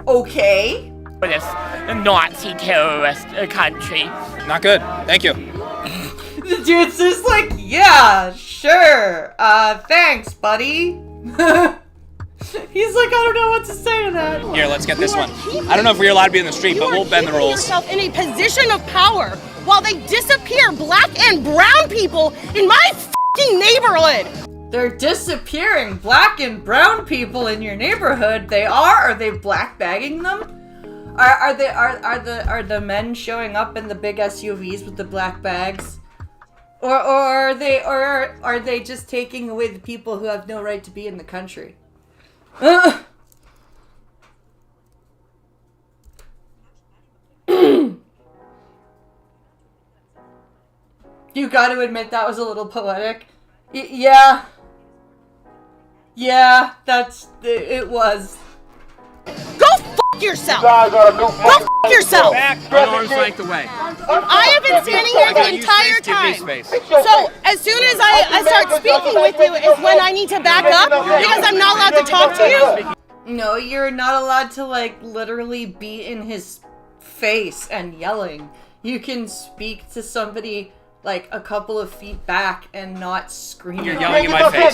Okay. For this Nazi terrorist country. Not good. Thank you. The dude's just like, yeah, sure. Thanks, buddy. He's like, I don't know what to say to that. Here, let's get this one. I don't know if we're allowed to be in the street, but we'll bend the rules. Yourself in a position of power while they disappear black and brown people in my f***ing neighborhood. They're disappearing black and brown people in your neighborhood. They are? Are they black bagging them? Are the men showing up in the big SUVs with the black bags? Or are they just taking away the people who have no right to be in the country? You got to admit that was a little poetic. Yeah. Yeah, it was. Go f*** yourself! Go f*** yourself! Back, arms length away. I have been standing here the entire time. So as soon as I start speaking with you is when I need to back up because I'm not allowed to talk to you. No, you're not allowed to literally be in his face and yelling. You can speak to somebody a couple of feet back and not scream. You're yelling in my face.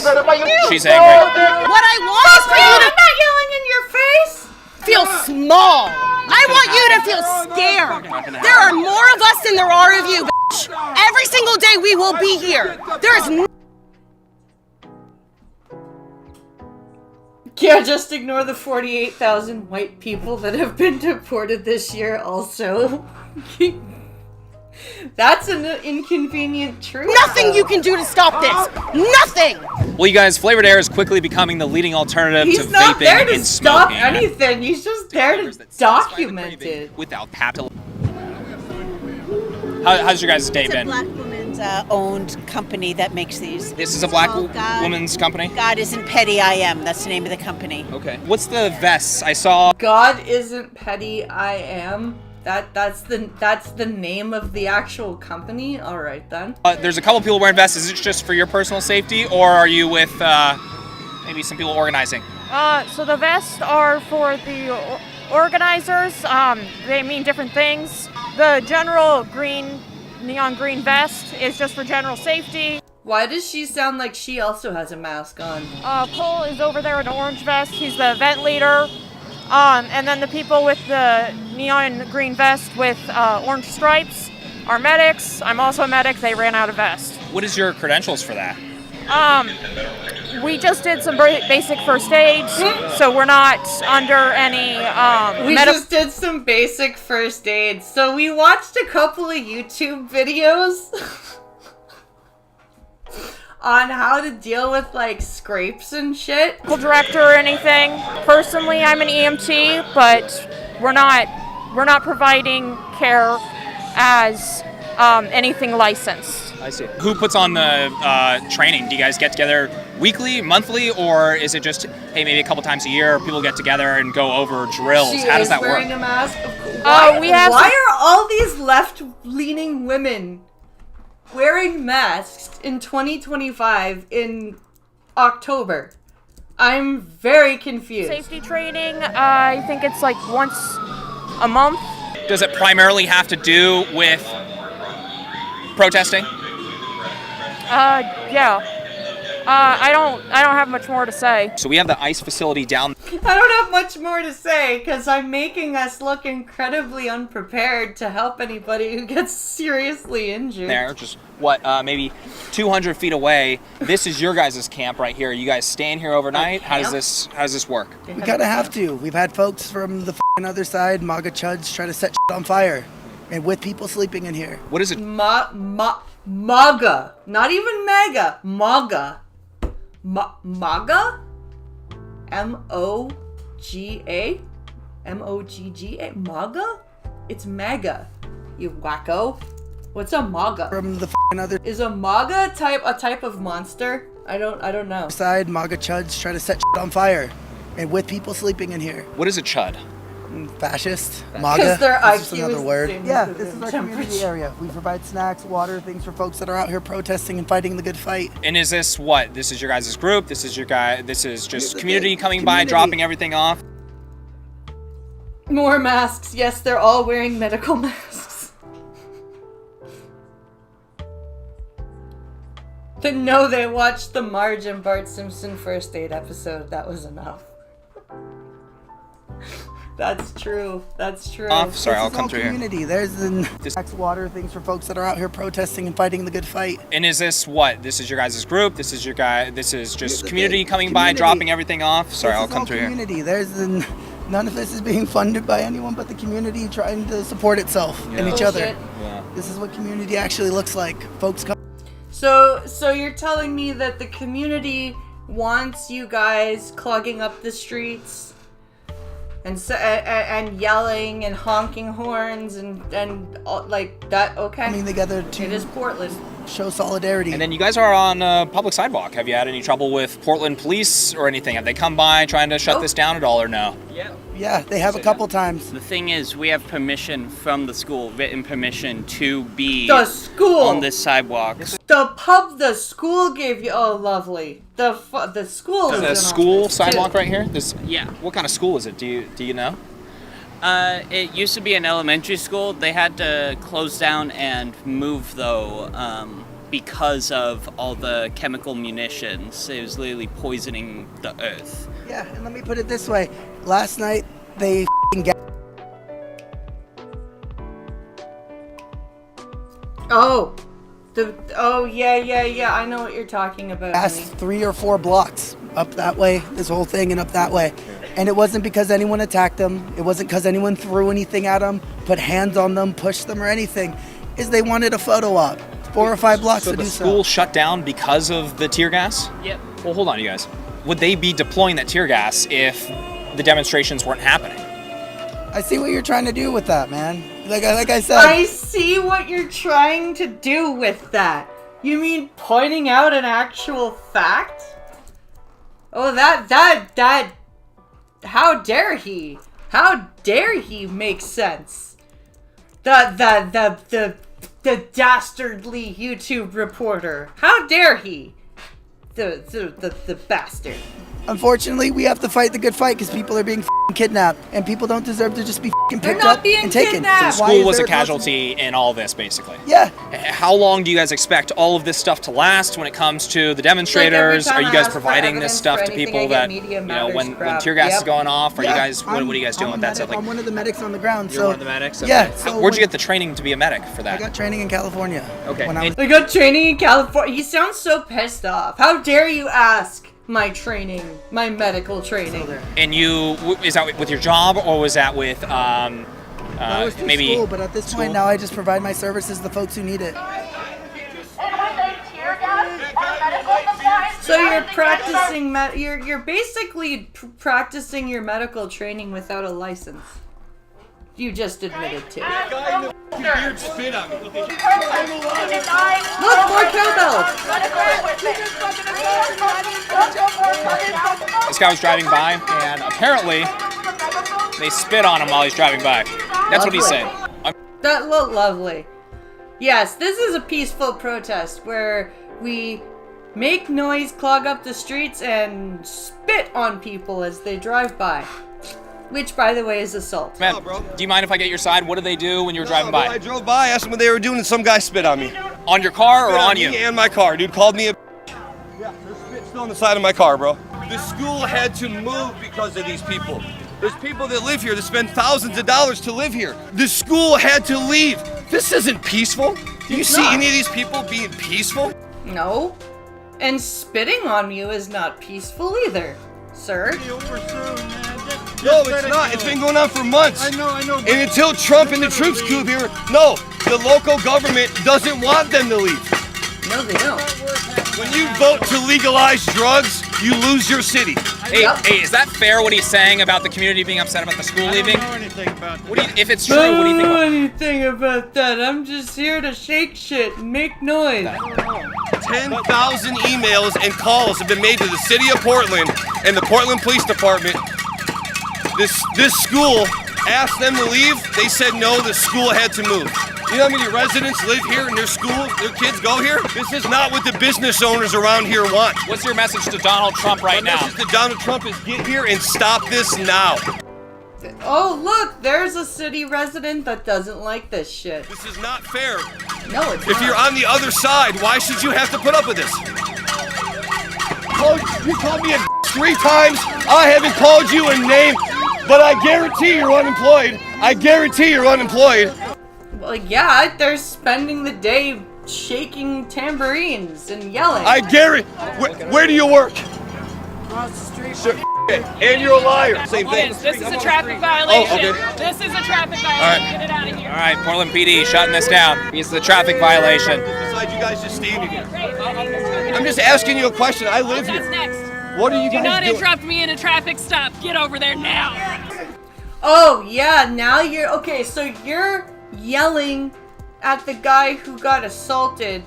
She's angry. What I want is for you to... I'm not yelling in your face! Feel small. I want you to feel scared. There are more of us than there are of you, bitch. Every single day we will be here. There is Can't just ignore the 48,000 white people that have been deported this year also. That's an inconvenient truth. Nothing you can do to stop this. Nothing. Well, you guys, flavored air is quickly becoming the leading alternative to vaping and smoking. He's not there to stop anything. He's just there to document it. Without capital. How's your guys' day been? It's a black woman's owned company that makes these. This is a black woman's company? God Isn't Petty, I Am. That's the name of the company. Okay. What's the vests? I saw... God Isn't Petty, I Am. That's the name of the actual company? All right, then. There's a couple people wearing vests. Is it just for your personal safety, or are you with maybe some people organizing? So the vests are for the organizers. They mean different things. The general neon green vest is just for general safety. Why does she sound like she also has a mask on? Cole is over there in an orange vest. He's the event leader. And then the people with the neon green vest with orange stripes are medics. I'm also a medic. They ran out of vest. What is your credentials for that? We just did some basic first aid, so we're not under any We just did some basic first aid. So we watched a couple of YouTube videos on how to deal with like scrapes and shit. Director or anything. Personally, I'm an EMT, but we're not providing care as anything licensed. I see. Who puts on the training? Do you guys get together weekly, monthly, or is it just, hey, maybe a couple times a year people get together and go over drills? How does that work? Wearing a mask. Why are all these left-leaning women wearing masks in 2025 in October? I'm very confused. Safety training, I think it's like once a month. Does it primarily have to do with protesting? Yeah. I don't have much more to say. So we have the ice facility down. I don't have much more to say because I'm making us look incredibly unprepared to help anybody who gets seriously injured. There, just maybe 200 feet away. This is your guys' camp right here. You guys staying here overnight? How does this work? We kind of have to. We've had folks from the other side, MAGA chuds, try to set shit on fire, and with people sleeping in here. What is it? MAGA, not even MAGA. MAGA. MAGA? M-O-G-A? M-O-G-G-A? MAGA? It's MAGA, you wacko. What's a MAGA? From the other... Is a MAGA a type of monster? I don't know. Side, MAGA chuds try to set shit on fire, and with people sleeping in here. What is a chud? Fascist, MAGA. Because their IQ is another is word. Yeah, this is our community area. We provide snacks, water, things for folks that are out here protesting and fighting the good fight. And is this what? This is your guys' group? This is just community coming by, dropping everything off? More masks. Yes, they're all wearing medical masks. Then no, they watched the Marge and Bart Simpson first aid episode. That was enough. That's true. That's true. Sorry, I'll come through community. here. There's the snacks, water, things for folks that are out here protesting and fighting the good fight. And is this what? This is your guys' group? This is just community coming by, dropping everything off? Sorry, I'll come through here. Community. None of this is being funded by anyone but the community trying to support itself and each other. Yeah. This is what community actually looks like. Folks come. So you're telling me that the community wants you guys clogging up the streets and yelling and honking horns and all, like that? Okay. Coming together to it is Portland. Show solidarity. And then you guys are on a public sidewalk. Have you had any trouble with Portland police or anything? Have they come by trying to shut this down at all or no? Yeah, they have a couple times. The thing is, we have permission from the school, written permission to be the school on this sidewalk. The school gave you. Oh, lovely. The school. Is it a school sidewalk right here? Yeah. What kind of school is it? Do you know? It used to be an elementary school. They had to close down and move though, because of all the chemical munitions. It was literally poisoning the earth. Yeah, and let me put it this way. Last night, they yeah. I know what you're talking about. Past 3 or 4 blocks up that way, this whole thing, and up that way. And it wasn't because anyone attacked them. It wasn't because anyone threw anything at them, put hands on them, pushed them, or anything. Is they wanted a photo op. 4 or 5 blocks to do so. So the school shut down because of the tear gas? Yep. Well, hold on, you guys. Would they be deploying that tear gas if the demonstrations weren't happening? I see what you're trying to do with that, man. Like I said. I see what you're trying to do with that. You mean pointing out an actual fact? Oh, that. How dare he? How dare he make sense? The dastardly YouTube reporter. How dare he? The bastard. Unfortunately, we have to fight the good fight because people are being kidnapped, and people don't deserve to just be picked up and taken. So the school was a casualty in all this, basically. Yeah. How long do you guys expect all of this stuff to last when it comes to the demonstrators? Are you guys providing this stuff to people that, when tear gas is going off? Are you guys, what are you guys doing with that stuff? I'm one of the medics on the ground. You're one of the medics? Okay. Yeah. So where'd you get the training to be a medic for that? I got training in California. Okay. I got training in California. He sounds so pissed off. How dare you ask my training, my medical training? And is that with your job, or was that with That was through maybe school, but at this point now I just provide my services to the folks who need it. So you're practicing you're basically practicing your medical training without a license. You just admitted to. Beard spit on me. Look, more cowbells. This guy was driving by, and apparently they spit on him while he's driving by. That's what he's saying. That looked lovely. Yes, this is a peaceful protest where we make noise, clog up the streets, and spit on people as they drive by. Which, by the way, is assault. Man, do you mind if I get your side? What did they do when you were driving by? I drove by, asked them what they were doing, and some guy spit on me. On your car or on you? Me and my car. Dude called me a Yeah, there's spit still on the side of my car, bro. The school had to move because of these people. There's people that live here that spend thousands of dollars to live here. The school had to leave. This isn't peaceful. Do you see any of these people being peaceful? No. And spitting on you is not peaceful either, sir. No, it's not. It's been going on for months. I know. And until Trump and the troops come here, no, the local government doesn't want them to leave. No, they don't. When you vote to legalize drugs, you lose your city. Hey, is that fair what he's saying about the community being upset about the school leaving? I don't know anything about that. If it's true, what do you think? I don't know anything about that. I'm just here to shake shit and make noise. 10,000 emails and calls have been made to the city of Portland and the Portland Police Department. This school asked them to leave. They said no, the school had to move. You know how many residents live here in their school? Their kids go here? This is not what the business owners around here want. What's your message to Donald Trump right now? My message to Donald Trump is get here and stop this now. Oh, look, there's a city resident that doesn't like this shit. This is not fair. No, it's If not. you're on the other side, why should you have to put up with this? You called me a 3 times. I haven't called you a name, but I guarantee you're unemployed. I guarantee you're unemployed. Well, yeah, they're spending the day shaking tambourines and yelling. I guarantee. Where do you work? Across the street. Sir, and you're a liar. Same thing. This is a traffic violation. Oh, okay. This is a traffic violation. All right. Get it out of here. All right, Portland PD shutting this down. It's the traffic violation. Besides you guys just standing here. I'm just asking you a question. I live What's here. next? What are you Do guys not doing? interrupt me in a traffic stop. Get over there now. Oh, yeah, now you're... Okay, so you're yelling at the guy who got assaulted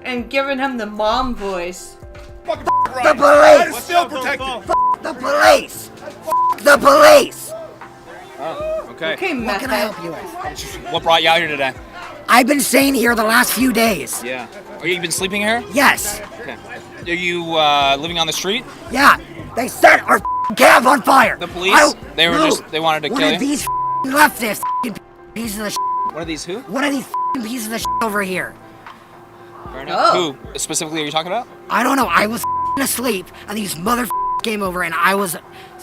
and giving him the mom voice. The police! Still protected. The police! The police! Oh, okay. Okay, What can I help you with? What brought you out here today? I've been staying here the last few days. Yeah. Are you been sleeping here? Yes. Okay. Are you living on the street? Yeah. They set our cab on fire. The police? They wanted to One kill of you? these leftists pieces of One of these who? One of these pieces of over here. Fair enough. Who specifically are you talking about? I don't know. I was asleep, and these mother came over, and I was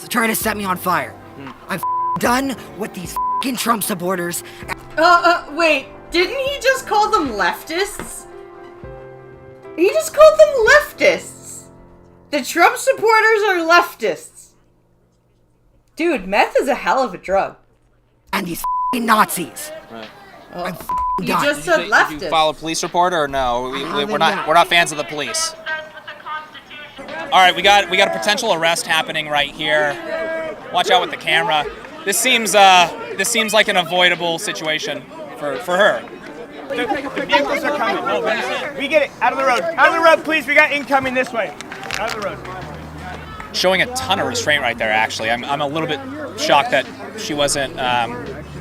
trying to set me on fire. I'm done with these Trump supporters. Wait. Didn't he just call them leftists? He just called them leftists. The Trump supporters are leftists. Dude, meth is a hell of a drug. And these Nazis. Right. I'm You done. just said Did you leftist. file a police report or no? We're not fans of the police. All right, we got a potential arrest happening right here. Watch out with the camera. This seems this seems like an avoidable situation for her. The vehicles are coming. We get it. Out of the road. Out of the road, please. We got incoming this way. Out of the road. Showing a ton of restraint right there, actually. I'm a little bit shocked that she wasn't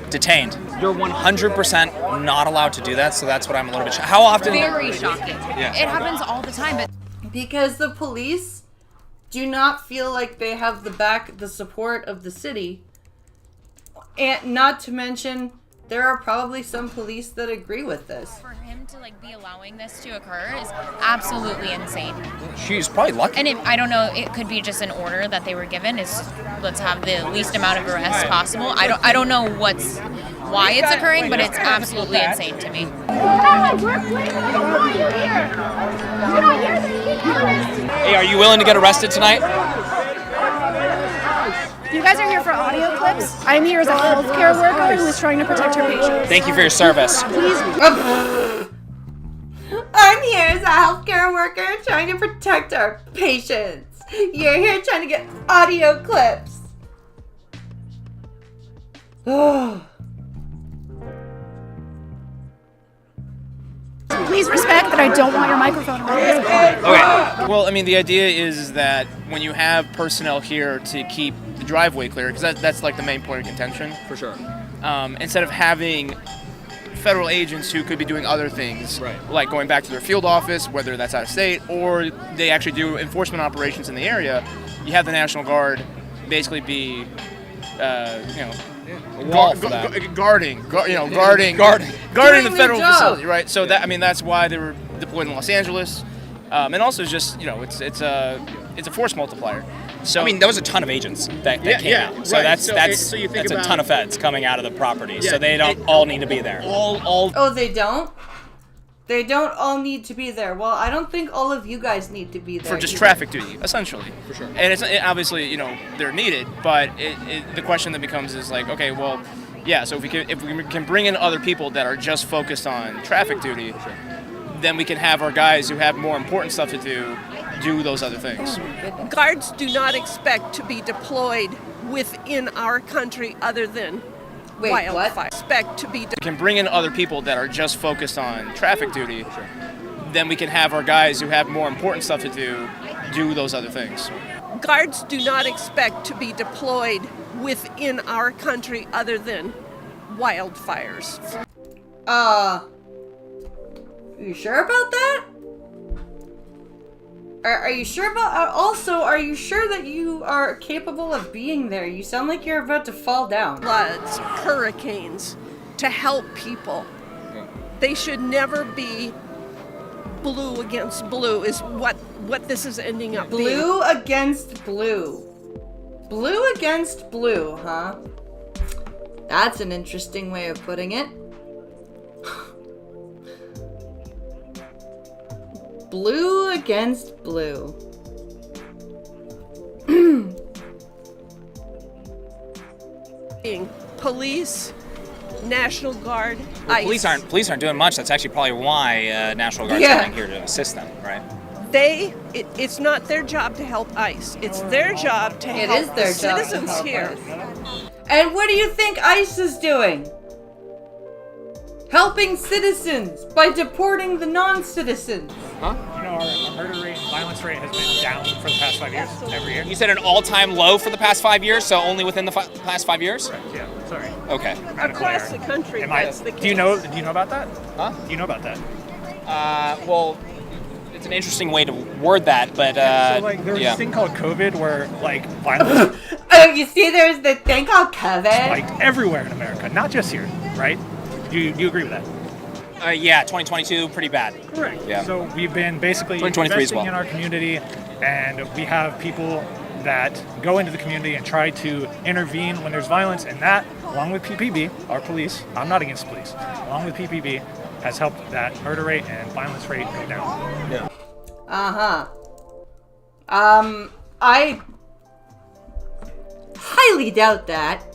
detained. You're 100% not allowed to do that, so that's what I'm a little bit shocked. How often? Very shocking. Yeah. It happens all the time. But because the police do not feel like they have the support of the city. And not to mention, there are probably some police that agree with this. for him to be allowing this to occur is absolutely insane. She's probably lucky. And I don't know, it could be just an order that they were given is let's have the least amount of arrests possible. I don't know why it's occurring, but it's absolutely insane to me. Hey, are you willing to get arrested tonight? You guys are here for audio clips. I'm here as a healthcare worker who is trying to protect her patients. Thank you for your service. Please. I'm here as a healthcare worker trying to protect our patients. You're here trying to get audio clips. Please respect that I don't want your microphone around this. Okay. Well, I mean, the idea is that when you have personnel here to keep the driveway clear, because that's like the main point of contention. For sure. Instead of having federal agents who could be doing other things, like going back to their field office, whether that's out of state, or they actually do enforcement operations in the area, you have the National Guard basically be, guarding the federal facility, right? So that's why they were deployed in Los Angeles, and also just it's a force multiplier. So there was a ton of agents that came out. So that's a ton of feds coming out of the property. Yeah, so they don't all need to be there. Oh, they don't? They don't all need to be there. Well, I don't think all of you guys need to be there. For just traffic duty, essentially. For sure. And it's obviously, they're needed, but the question that becomes is like, okay, well, yeah, so if we can bring in other people that are just focused on traffic duty, then we can have our guys who have more important stuff to do those other things. Guards do not expect to be deployed within our country other than wildfire. Expect to be can bring in other people that are just focused on traffic duty, then we can have our guys who have more important stuff to do those other things. Guards do not expect to be deployed within our country other than wildfires. You sure about that? Are you sure about... Also, are you sure that you are capable of being there? You sound like you're about to fall down. Floods, hurricanes, to help people. They should never be blue against blue is what this is ending up being. Blue against blue. Blue against blue, huh? That's an interesting way of putting it. Blue against blue. Police, National Guard, well, ICE. Police aren't doing much. That's actually probably why National Guard's coming here to assist them, right? It's not their job to help ICE. It's their job to help the citizens here. And what do you think ICE is doing? Helping citizens by deporting the non-citizens. Huh? Our murder rate and violence rate has been down for the past 5 years, every year. You said an all-time low for the past 5 years, so only within the past 5 years? Right, yeah, sorry. Okay. Across the country, that's the case. Do you know about that? Huh? Do you know about that? Well, it's an interesting way to word that, but there was this thing called COVID where violence. Oh, you see, there's the thing called COVID. Everywhere in America, not just here, right? Do you agree with that? Yeah, 2022, pretty bad. Correct. Yeah. So we've been basically investing in our community, and we have people that go into the community and try to intervene when there's violence, and that, along with PPB, our police, I'm not against police, along with PPB, has helped that murder rate and violence rate go down. Yeah. I highly doubt that.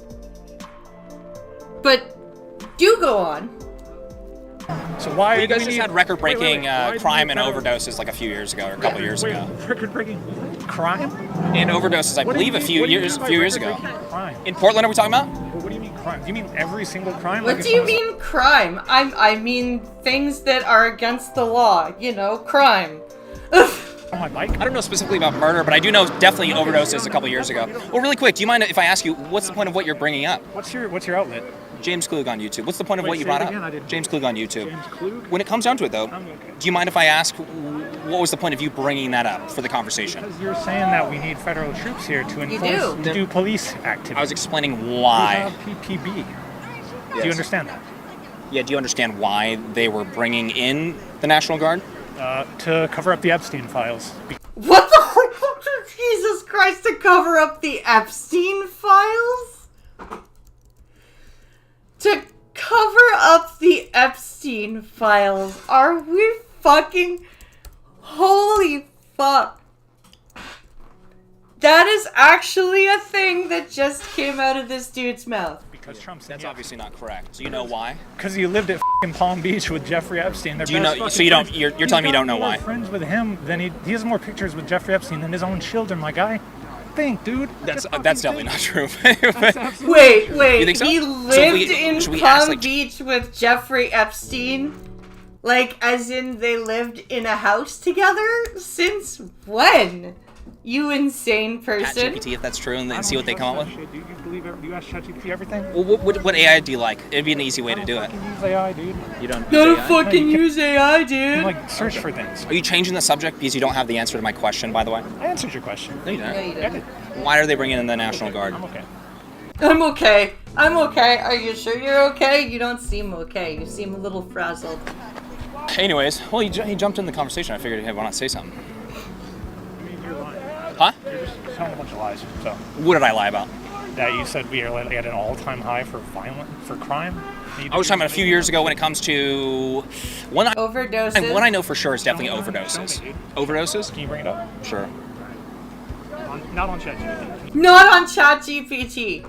But do go on. So why you guys just had record-breaking crime and overdoses like a few years ago, or a couple years ago. Record-breaking crime? And overdoses, I believe, a few years ago. Crime? In Portland, are we talking about? Well, what do you mean crime? crime? Do you mean every single crime? What do you mean crime? I mean things that are against the law. You know, crime. On my bike? I don't know specifically about murder, but I do know definitely overdoses a couple years ago. Well, really quick, do you mind if I ask you, what's the point of what you're bringing up? What's your outlet? James Klug on YouTube. What's the point of what you say it brought again? I up? didn't- James Klug on YouTube. James Klug? When it comes down to it, though, Okay. do you mind if I ask what was the point of you bringing that up for the conversation? Because you're saying that we need federal troops here to enforce, to do police activity. I was explaining why. We have PPB. Do Yes. you understand that? Yeah, do you understand why they were bringing in the National Guard? To cover up the Epstein files. What the Jesus Christ, to cover up the Epstein files? To cover up the Epstein files. Are we fucking... Holy fuck. That is actually a thing that just came out of this dude's mouth. Because Trump's That's obviously not correct. Do you know why? Because he lived at f***ing Palm Beach with Jeffrey Epstein. Do you know? So you don't? You're telling me you don't know why? Friends with him, then he has more pictures with Jeffrey Epstein than his own children. My guy. Think, dude. That's definitely not true. Wait. You think so? He So lived in should we Palm ask, like, Beach with Jeffrey Epstein? Like, as in they lived in a house together? Since when? You insane person. ChatGPT, if that's true, and then see what they come up with? Do you believe do you ask ChatGPT everything? Well, what AI do you like? It'd be an easy way to do it. Use AI, dude. You don't Gotta use AI? fucking use AI, dude. Like, search for things. Are you changing the subject because you don't have the answer to my question, by the way? I answered your question. No, you didn't. No, you didn't. Why are they bringing in the National Guard? I'm okay. I'm okay. Are you sure you're okay? You don't seem okay. You seem a little frazzled. Anyways, well, he jumped in the conversation. I figured, hey, why not say something? I mean, you're lying. Huh? You're just telling a bunch of lies. So. What did I lie about? That you said we are at an all-time high for crime. I was talking about a few years ago when it comes to overdoses. And what I know for sure is definitely overdoses. Overdoses? Can you bring it up? Sure. Not on ChatGPT. Not on ChatGPT.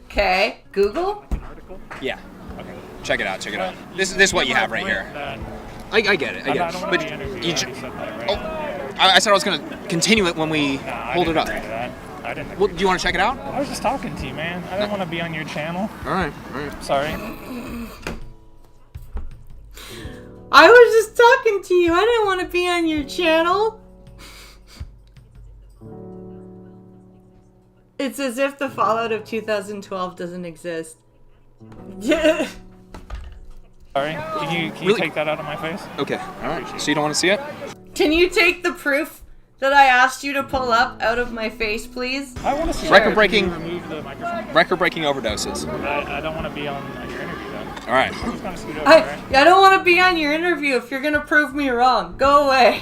Okay, Google? Yeah. Okay. Check it out. Check it out. This is what you have right here. I get it. I get it. But I said I was gonna continue it when we hold it up. I didn't. Well, do you want to check it out? I was just talking to you, man. I didn't want to be on your channel. All right. All right. Sorry. I was just talking to you. I didn't want to be on your channel. It's as if the fallout of 2012 doesn't exist. Yeah. Sorry. Can you Really? take that out of my face? Okay. All right. So you don't want to see it? Can you take the proof that I asked you to pull up out of my face, please? I want to see Record-breaking. Can you remove the microphone? Record-breaking overdoses. I don't want to be on your interview then. All right. I'm just gonna scoot over, I right? don't want to be on your interview if you're gonna prove me wrong. Go away.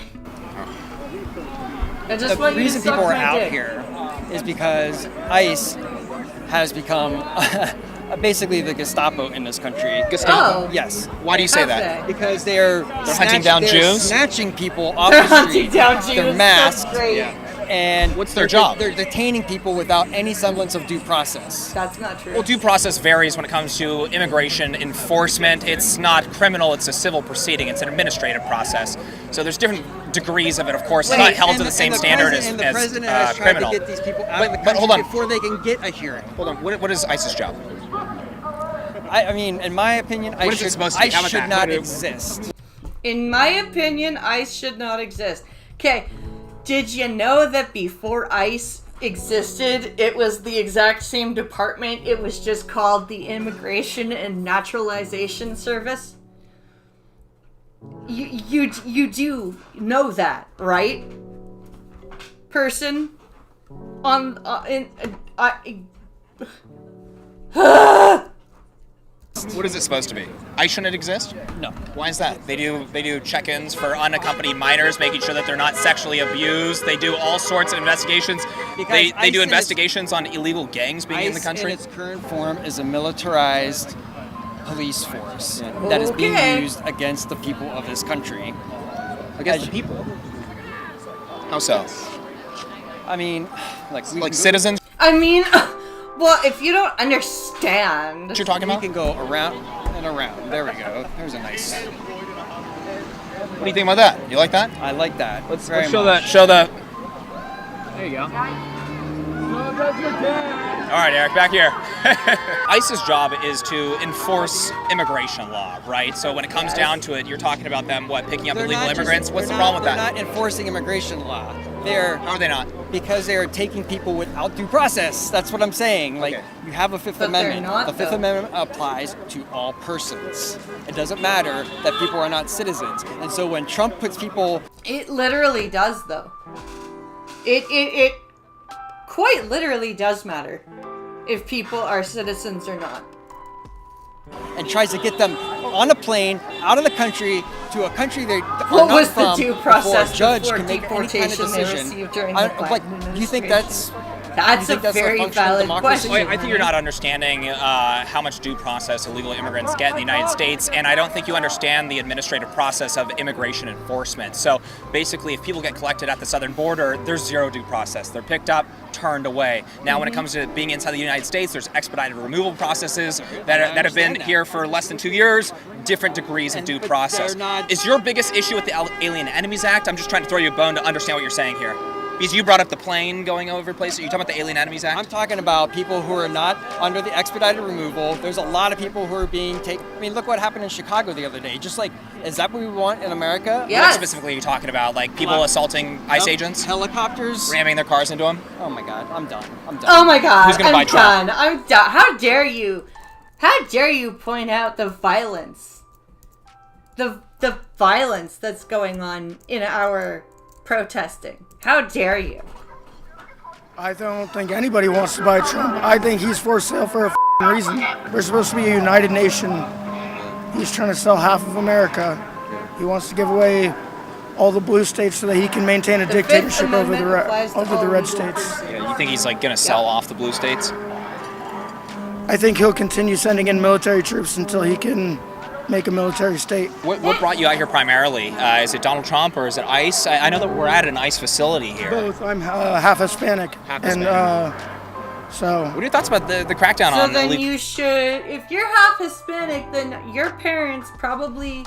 I just The want you to reason suck people are my out dick. here is because ICE has become basically the Gestapo in this country. Gestapo? Oh. Yes. Why do you say that? Because they're hunting down they're Jews? snatching people off They're the hunting street. down Jews. They're That's masked. great. And What's their they're- job? They're detaining people without any semblance of due process. That's not true. Well, due process varies when it comes to immigration enforcement. It's not criminal, it's a civil proceeding. It's an administrative process. So there's different degrees of it, of course. It's not held to the same standard as the president has tried criminal. to get these people out But- of the but country hold on. before they can get a hearing. Hold on, what is ICE's job? I mean, in my opinion, What is it supposed to be? ICE How about should that? not exist. In my opinion, ICE should not exist. Okay, did you know that before ICE existed, it was the exact same department? It was just called the Immigration and Naturalization Service. You do know that, right? Person on What is it supposed to be? ICE shouldn't exist? No. Why is that? They do check-ins for unaccompanied minors, making sure that they're not sexually abused. They do all sorts of investigations. They ICE do in investigations on illegal gangs being in the ICE country. in its current form is a militarized police force that is being Okay. used against the people of this country. Against the people? How so? I mean, Like citizens? I mean, well, if you don't understand. What you're talking about? We can go around and around. There we go. There's a nice. What do you think about that? You like that? I like that. Let's show that. Show the. There you go. All right, Eric, back here. ICE's job is to enforce immigration law, right? So when it comes down to it, you're talking about them, picking up illegal immigrants? What's the problem with that? They're not enforcing immigration law. How are they not? Because they are taking people without due process. That's what I'm saying. Like, you have a Fifth Amendment. The Fifth Amendment applies to all persons. It doesn't matter that people are not citizens. And so when Trump puts people... It literally does, though. It quite literally does matter if people are citizens or not. And tries to get them on a plane, out of the country, to a country they are What not was from, the due process before a judge before can make any kind of deportation they decision. received during the Biden Do you think that's... That's a very valid question. I think you're not understanding how much due process illegal immigrants get in the United States, and I don't think you understand the administrative process of immigration enforcement. So basically, if people get collected at the southern border, there's zero due process. They're picked up, turned away. Now, when it comes to being inside the United States, there's expedited removal processes that have been here for less than 2 years, different degrees of due process. Is your biggest issue with the Alien Enemies Act? I'm just trying to throw you a bone to understand what you're saying here. Because you brought up the plane going over places. Are you talking about the Alien Enemies Act? I'm talking about people who are not under the expedited removal. There's a lot of people who are being taken. I mean, look what happened in Chicago the other day. Just like, is that what we want in America? What specifically are you talking about? Like people assaulting ICE agents? Helicopters? Ramming their cars into them? Oh my God, I'm done. Oh my God, Who's gonna buy Trump? I'm done. How dare you? How dare you point out the violence? The violence that's going on in our protesting. How dare you? I don't think anybody wants to buy Trump. I think he's for sale for a reason. We're supposed to be a united nation. He's trying to sell half of America. He wants to give away all the blue states so that he can maintain a dictatorship over the red states. Yeah, you think he's like going to sell off the blue states? I think he'll continue sending in military troops until he can make a military state. What brought you out here primarily? Is it Donald Trump or is it ICE? I know that we're at an ICE facility here. Both. I'm half Hispanic. So. What are your thoughts about the crackdown on? So then you should, if you're half Hispanic, then your parents probably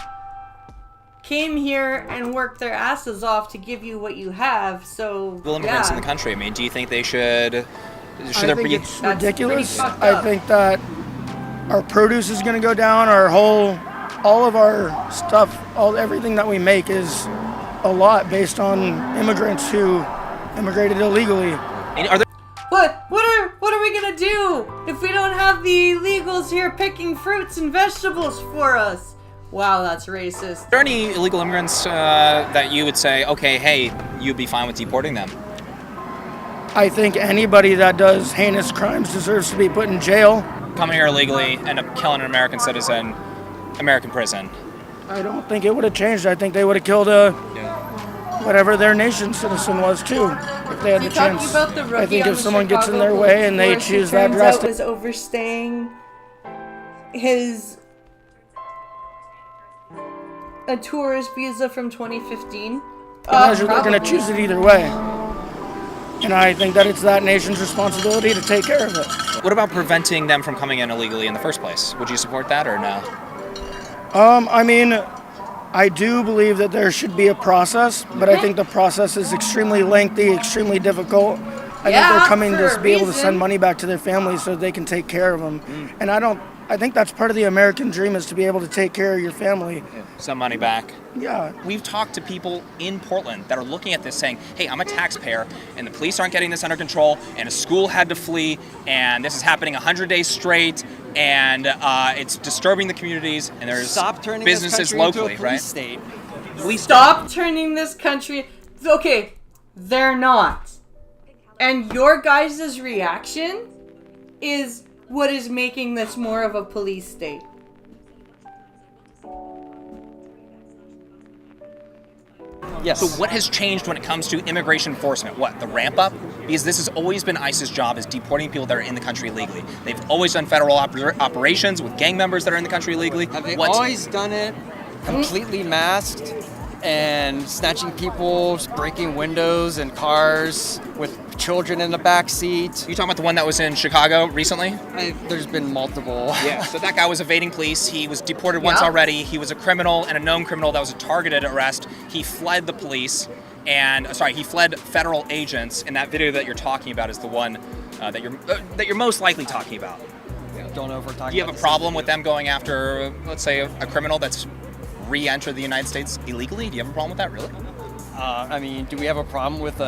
came here and worked their asses off to give you what you have. So immigrants in the country. I mean, do you think they should? I think it's ridiculous. I think that our produce is going to go down. All of our stuff, everything that we make is a lot based on immigrants who immigrated illegally. What are we gonna do if we don't have the illegals here picking fruits and vegetables for us? Wow, that's racist. Are there any illegal immigrants that you would say, okay, hey, you'd be fine with deporting them? I think anybody that does heinous crimes deserves to be put in jail. Coming here illegally, end up killing an American citizen, American prison. I don't think it would have changed. I think they would have killed whatever their nation's citizen was too, if they had the chance. I think if someone gets in their way and they choose that drastic. Was overstaying a tourist visa from 2015. They're going to choose it either way. And I think that it's that nation's responsibility to take care of it. What about preventing them from coming in illegally in the first place? Would you support that or no? I mean, I do believe that there should be a process, but I think the process is extremely lengthy, extremely difficult. I think they're coming to be able to send money back to their families so they can take care of them. And I think that's part of the American dream, is to be able to take care of your family. Some money back. Yeah. We've talked to people in Portland that are looking at this saying, hey, I'm a taxpayer and the police aren't getting this under control and a school had to flee and this is happening 100 days straight and it's disturbing the communities and there's businesses locally, right? State. Stop turning this country. Okay, they're not. And your guys' reaction is what is making this more of a police state. Yes. So what has changed when it comes to immigration enforcement? What, the ramp up? Because this has always been ICE's job, is deporting people that are in the country illegally. They've always done federal operations with gang members that are in the country illegally. Have they always done it completely masked and snatching people, breaking windows and cars with children in the back seat? You talking about the one that was in Chicago recently? There's been multiple. Yeah, so that guy was evading police. He was deported once already. He was a criminal and a known criminal that was a targeted arrest. He fled the police and, he fled federal agents. And that video that you're talking about is the one that you're most likely talking about? Don't know if we're talking. Do you have a problem with them going after, let's say, a criminal that's re-entered the United States illegally? Do you have a problem with that, really? I mean, do we have a problem with do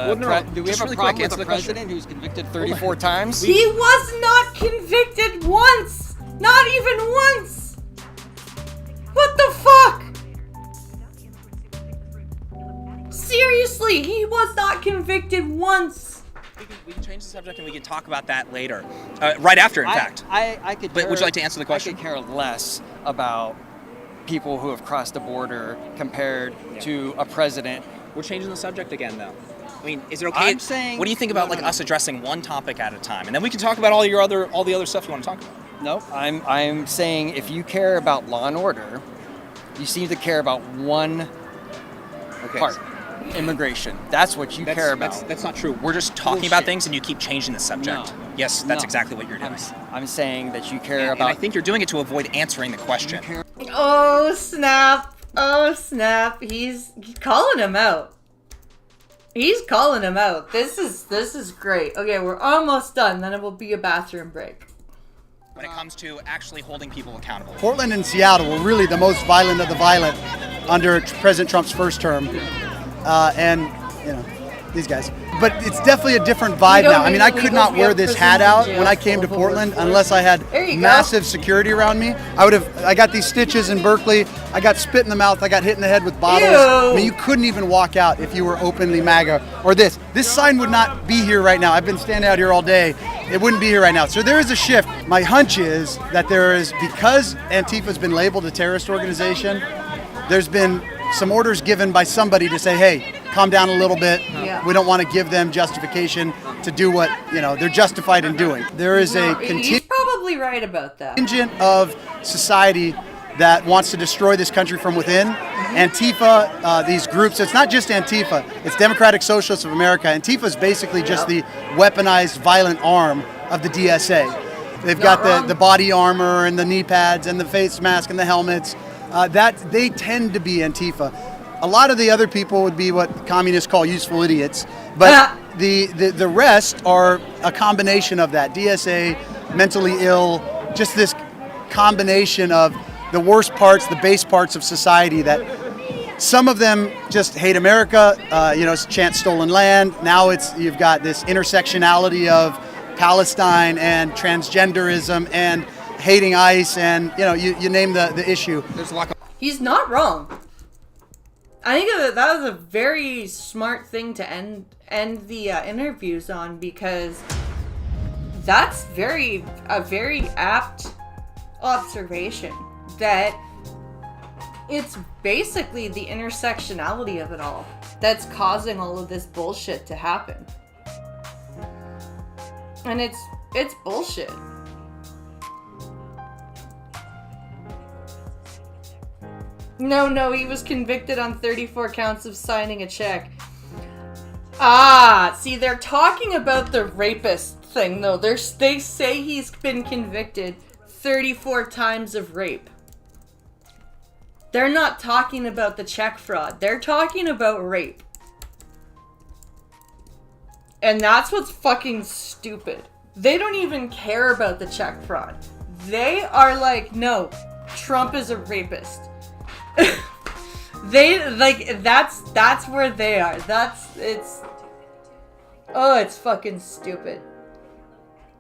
we have a problem with the president who's convicted 34 times? He was not convicted once! Not even once! What the fuck? Seriously, he was not convicted once! We can change the subject and we can talk about that later. Right after, in fact. I could. But would you like to answer the question? I could care less about people who have crossed the border compared to a president. We're changing the subject again, though. I mean, is it okay? I'm saying. What do you think about us addressing one topic at a time, and then we can talk about all the other stuff you want to talk about? Nope. I'm saying if you care about law and order, you seem to care about one part. Immigration. That's what you care about. That's not true. We're just talking about things, and you keep changing the subject. No. Yes, that's exactly what you're doing. I'm saying that you care about. And I think you're doing it to avoid answering the question. Oh snap! Oh snap! He's calling him out. He's calling him out. This is great. Okay, we're almost done. Then it will be a bathroom break. When it comes to actually holding people accountable. Portland and Seattle were really the most violent of the violent under President Trump's first term. And, you know, these guys. But it's definitely a different vibe now. I mean, I could not wear this hat out when I came to Portland unless I had massive security around me. I got these stitches in Berkeley. I got spit in the mouth. I got hit in the head with bottles. I mean, you couldn't even walk out if you were openly MAGA or this. This sign would not be here right now. I've been standing out here all day. It wouldn't be here right now. So there is a shift. My hunch is that there is, because Antifa's been labeled a terrorist organization, there's been some orders given by somebody to say, hey, calm down a little bit. Yeah. We don't want to give them justification to do what, they're justified in doing. There is a He's probably right about that. contingent of society that wants to destroy this country from within. Antifa, these groups, it's not just Antifa, it's Democratic Socialists of America. Antifa is basically just the weaponized violent arm of the DSA. They've got the body armor and the knee pads and the face mask and the helmets. That they tend to be Antifa. A lot of the other people would be what communists call useful idiots, but the rest are a combination of that. DSA, mentally ill, just this combination of the worst parts, the base parts of society that some of them just hate America, chant stolen land. Now you've got this intersectionality of Palestine and transgenderism and hating ICE, and you name the issue. There's a lot. He's not wrong. I think that was a very smart thing to end the interviews on, because that's a very apt observation that it's basically the intersectionality of it all that's causing all of this bullshit to happen. And it's bullshit. No, he was convicted on 34 counts of signing a check. See, they're talking about the rapist thing, though. They say he's been convicted 34 times of rape. They're not talking about the check fraud. They're talking about rape. And that's what's fucking stupid. They don't even care about the check fraud. They are like, no, Trump is a rapist. That's where they are. It's fucking stupid.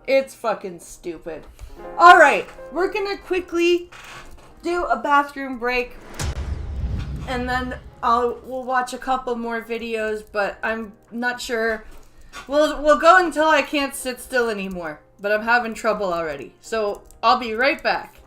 It's fucking stupid. Alright, we're gonna quickly do a bathroom break, and then we'll watch a couple more videos, but I'm not sure. We'll go until I can't sit still anymore, but I'm having trouble already. So I'll be right back.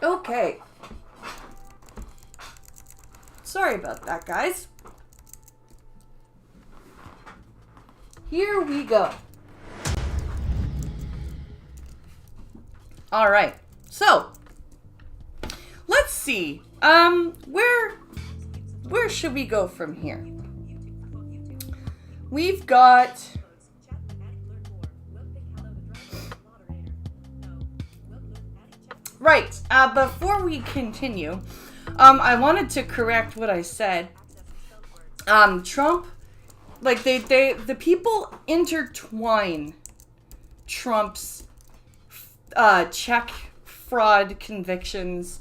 Okay. Sorry about that, guys. Here we go. All right. So, let's see. Where should we go from here? We've got right. Before we continue, I wanted to correct what I said. Trump, like the people intertwine Trump's check fraud convictions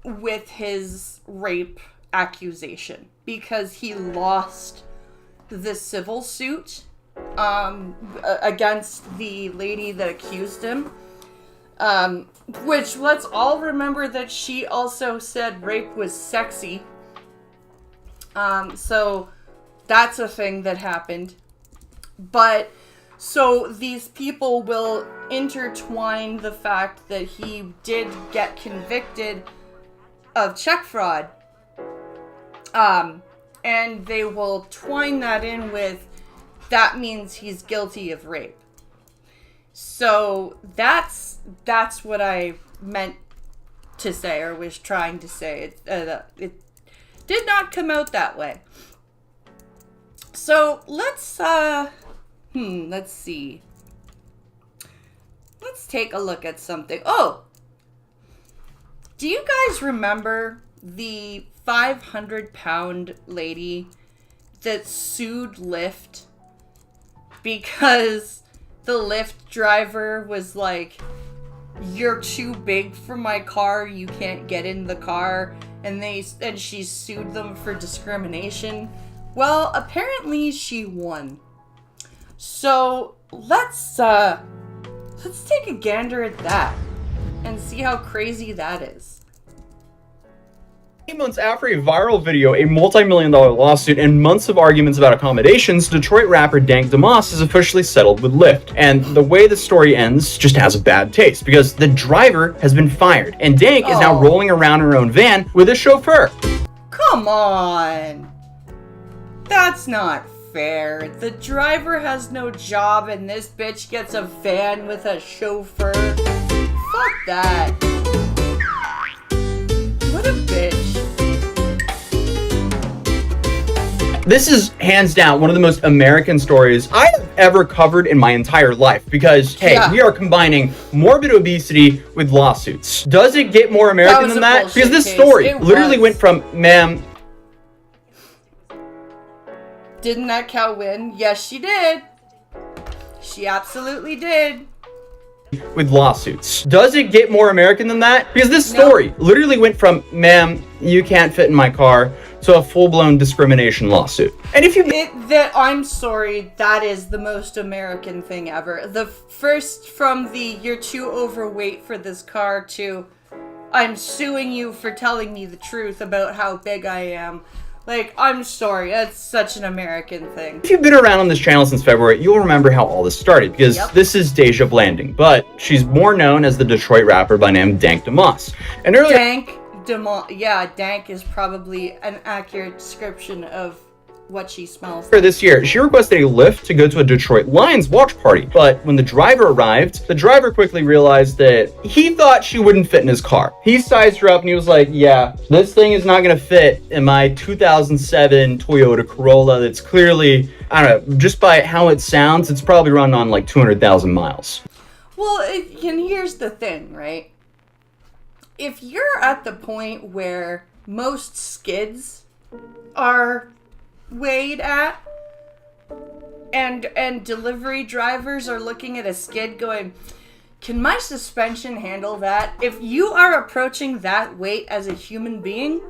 with his rape accusation because he lost the civil suit against the lady that accused him. Which, let's all remember that she also said rape was sexy. So that's a thing that happened. But, so these people will intertwine the fact that he did get convicted of check fraud. And they will twine that in with, that means he's guilty of rape. So that's what I meant to say, or was trying to say. It did not come out that way. So let's see. Let's take a look at something. Oh, do you guys remember the 500-pound lady that sued Lyft because the Lyft driver was like, "You're too big for my car, you can't get in the car," and she sued them for discrimination? Well, apparently she won. So let's take a gander at that and see how crazy that is. 8 months after a viral video, a multi-million-dollar lawsuit, and months of arguments about accommodations, Detroit rapper Dank DeMoss is officially settled with Lyft. And the way the story ends just has a bad taste, because the driver has been fired, and Dank is now rolling around in her own van with a chauffeur. Come on! That's not fair. The driver has no job, and this bitch gets a van with a chauffeur. Fuck that. What a bitch. This is hands down one of the most American stories I have ever covered in my entire life because, hey, we are combining morbid obesity with lawsuits. Does it get more American than that? Because this story literally went from, ma'am. Didn't that cow win? Yes, she did. She absolutely did. With lawsuits. Does it get more American than that? Because this story literally went from, ma'am, you can't fit in my car, to a full-blown discrimination lawsuit. And if you... I'm sorry, that is the most American thing ever. The first from the, "You're too overweight for this car," to, "I'm suing you for telling me the truth about how big I am." Like, I'm sorry, that's such an American thing. If you've been around on this channel since February, you'll remember how all this started, because this is Deja Blanding, but she's more known as the Detroit rapper by name Dank DeMoss. And earlier... Dank is probably an accurate description of what she smells like. This year, she requested a Lyft to go to a Detroit Lions watch party, but when the driver arrived, the driver quickly realized that he thought she wouldn't fit in his car. He sized her up and he was like, "Yeah, this thing is not gonna fit in my 2007 Toyota Corolla that's clearly, I don't know, just by how it sounds, it's probably run on like 200,000 miles. Well, and here's the thing, right? If you're at the point where most skids are weighed at, and delivery drivers are looking at a skid going, "Can my suspension handle that?" If you are approaching that weight as a human being,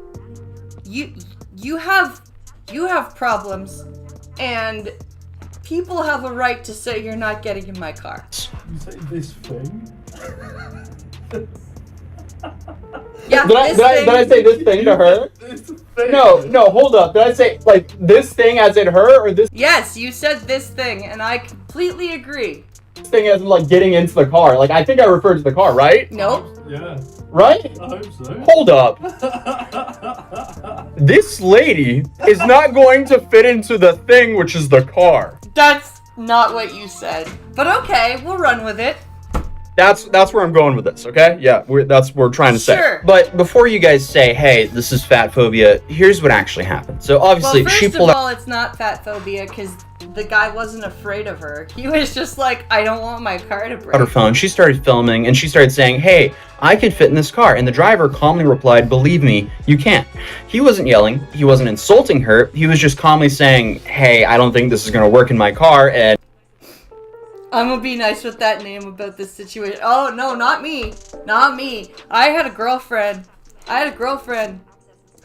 you have problems, and people have a right to say you're not getting in my car. You say this thing? Yeah, Did I say this thing to her? No, hold up. Did I say, like, this thing as in her, or this Yes, you said this thing, and I completely agree. thing as in, like, getting into the car? Like, I think I referred to the car, right? Nope. Yeah. Right? I hope so. Hold up. This lady is not going to fit into the thing, which is the car. That's not what you said. But okay, we'll run with it. That's where I'm going with this, okay? Yeah, that's what we're trying to say. Sure. But before you guys say, hey, this is fat phobia, here's what actually happened. So obviously, Well, she first pulled of out all, it's not fat phobia because the guy wasn't afraid of her. He was just like, I don't want my car to break. her phone. She started filming, and she started saying, hey, I can fit in this car. And the driver calmly replied, believe me, you can't. He wasn't yelling. He wasn't insulting her. He was just calmly saying, hey, I don't think this is going to work in my car. And I'm gonna be nice with that name about this situation. Oh, no, not me. Not me. I had a girlfriend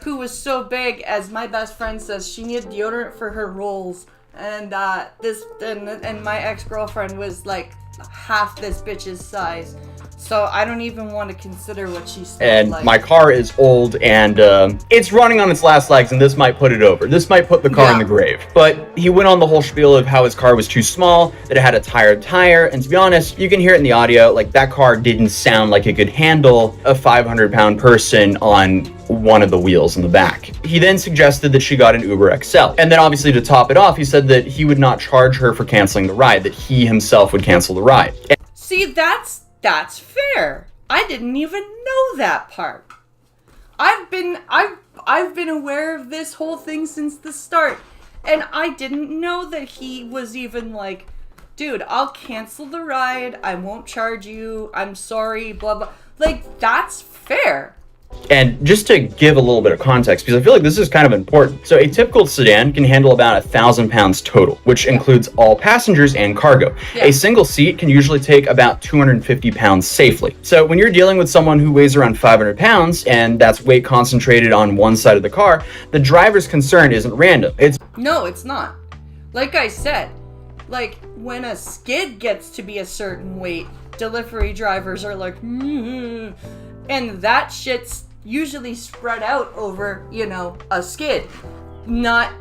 who was so big, as my best friend says, she needed deodorant for her rolls. And and my ex-girlfriend was like half this bitch's size. So I don't even want to consider what she said. and like. my car is old, and it's running on its last legs, and this might put it over. This might put the car in the grave. But he went on the whole spiel of how his car was too small, that it had a tired tire, and to be honest, you can hear it in the audio, like that car didn't sound like it could handle a 500-pound person on one of the wheels in the back. He then suggested that she got an Uber XL. And then obviously to top it off, he said that he would not charge her for canceling the ride, that he himself would cancel the ride. See, that's fair. I didn't even know that part. I've been aware of this whole thing since the start, and I didn't know that he was even like, dude, I'll cancel the ride, I won't charge you, I'm sorry, blah blah. Like, that's fair. And just to give a little bit of context, because I feel like this is kind of important. So a typical sedan can handle about 1,000 pounds total, which includes all passengers and cargo. Yeah. A single seat can usually take about 250 pounds safely. So when you're dealing with someone who weighs around 500 pounds, and that's weight concentrated on one side of the car, the driver's concern isn't random. No, it's not. Like I said, like when a skid gets to be a certain weight, delivery drivers are like, and that shit's usually spread out over, a skid, not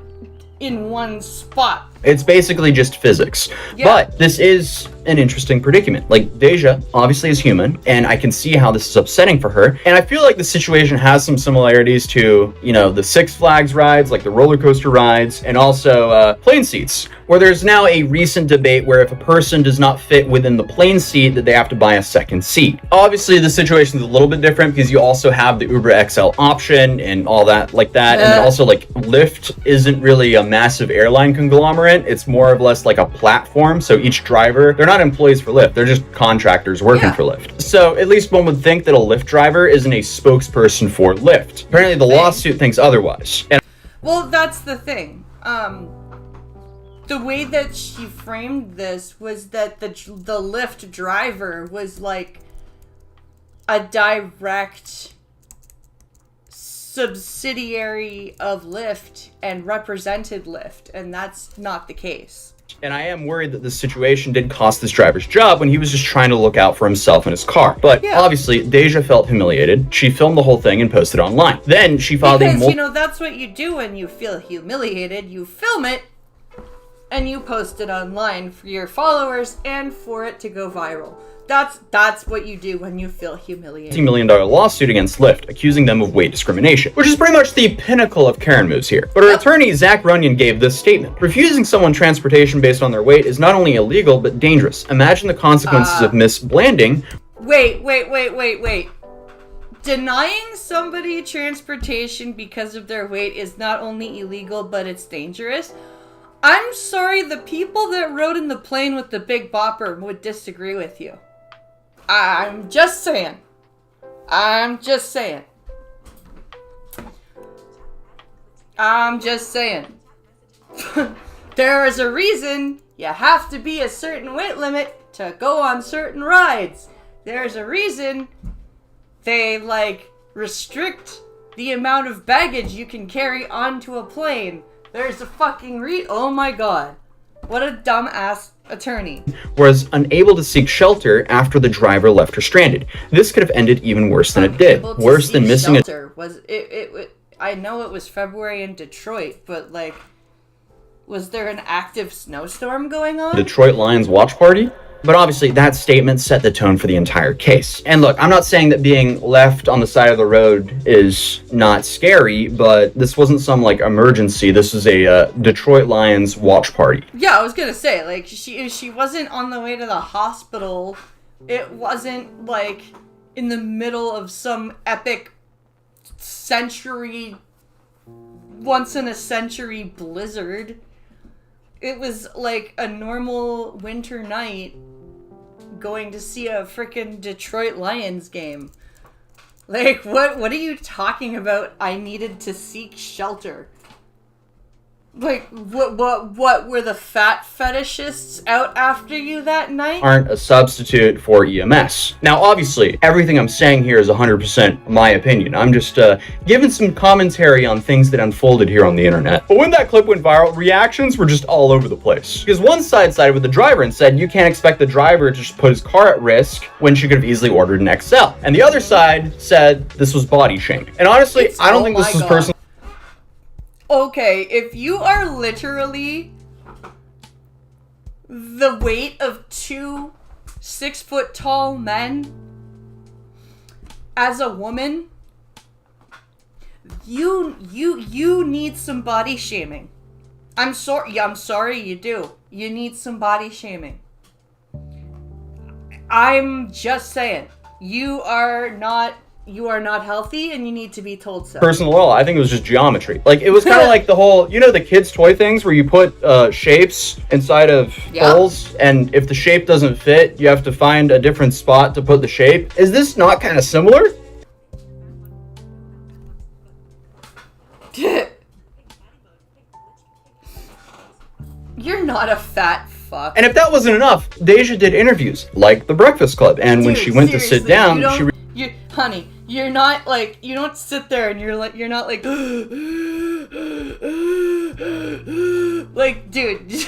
in one spot. It's basically just physics. Yeah. But this is an interesting predicament. Like, Deja obviously is human, and I can see how this is upsetting for her. And I feel like the situation has some similarities to, the Six Flags rides, like the roller coaster rides, and also plane seats, where there's now a recent debate where if a person does not fit within the plane seat, that they have to buy a second seat. Obviously, the situation is a little bit different because you also have the Uber XL option and all that like that. And then also, like, Lyft isn't really a massive airline conglomerate. It's more or less like a platform. So each driver, they're not employees for Lyft. They're just contractors working for Lyft. So at least one would think that a Lyft driver isn't a spokesperson for Lyft. Apparently the lawsuit thinks otherwise. And Well, that's the thing. The way that she framed this was that the Lyft driver was like a direct subsidiary of Lyft and represented Lyft, and that's not the case. And I am worried that this situation did cost this driver's job when he was just trying to look out for himself and his car. But obviously, Deja felt humiliated. She filmed the whole thing and posted it online. Then she filed Because, that's what you do when you feel humiliated. You film it, and you post it online for your followers and for it to go viral. That's what you do when you feel humiliated. $50 million lawsuit against Lyft, accusing them of weight discrimination, which is pretty much the pinnacle of Karen moves here. But her attorney, Zach Runyon, gave this statement. Refusing someone transportation based on their weight is not only illegal, but dangerous. Imagine the consequences of misbranding. Wait. Denying somebody transportation because of their weight is not only illegal, but it's dangerous. I'm sorry, the people that rode in the plane with the Big Bopper would disagree with you. I'm just saying. There is a reason you have to be a certain weight limit to go on certain rides. There's a reason they, restrict the amount of baggage you can carry onto a plane. There's a fucking oh my god. What a dumbass attorney. Was unable to seek shelter after the driver left her stranded. This could have ended even worse than it did. Worse than missing shelter. Was it I know it was February in Detroit, but like, was there an active snowstorm going on? Detroit Lions watch party? But obviously that statement set the tone for the entire case. And look, I'm not saying that being left on the side of the road is not scary, but this wasn't some like emergency. This is a Detroit Lions watch party. Yeah, I was gonna say, like, she wasn't on the way to the hospital. It wasn't like in the middle of some epic once in a century blizzard. It was like a normal winter night going to see a freaking Detroit Lions game. Like, what are you talking about? I needed to seek shelter. Like, what were the fat fetishists out after you that night? Aren't a substitute for EMS. Now, obviously, everything I'm saying here is 100% my opinion. I'm just giving some commentary on things that unfolded here on the internet. But when that clip went viral, reactions were just all over the place. Because one side sided with the driver and said, you can't expect the driver to just put his car at risk when she could have easily ordered an XL. And the other side said this was body shaming. And honestly, I don't think this is personal. Okay, if you are literally the weight of 2 6-foot-tall men as a woman, you need some body shaming. I'm sorry you do. You need some body shaming. I'm just saying, you are not healthy and you need to be told so. Personal at all. I think it was just geometry. Like, it was kind of like the whole, you know, the kids' toy things where you put shapes inside of holes, and if the shape doesn't fit, you have to find a different spot to put the shape. Is this not kind of similar? You're not a fat fuck. And if that wasn't enough, Deja did interviews like The Breakfast Club, and when she went to sit down, honey, you're not like, you don't sit there and you're not like like, dude,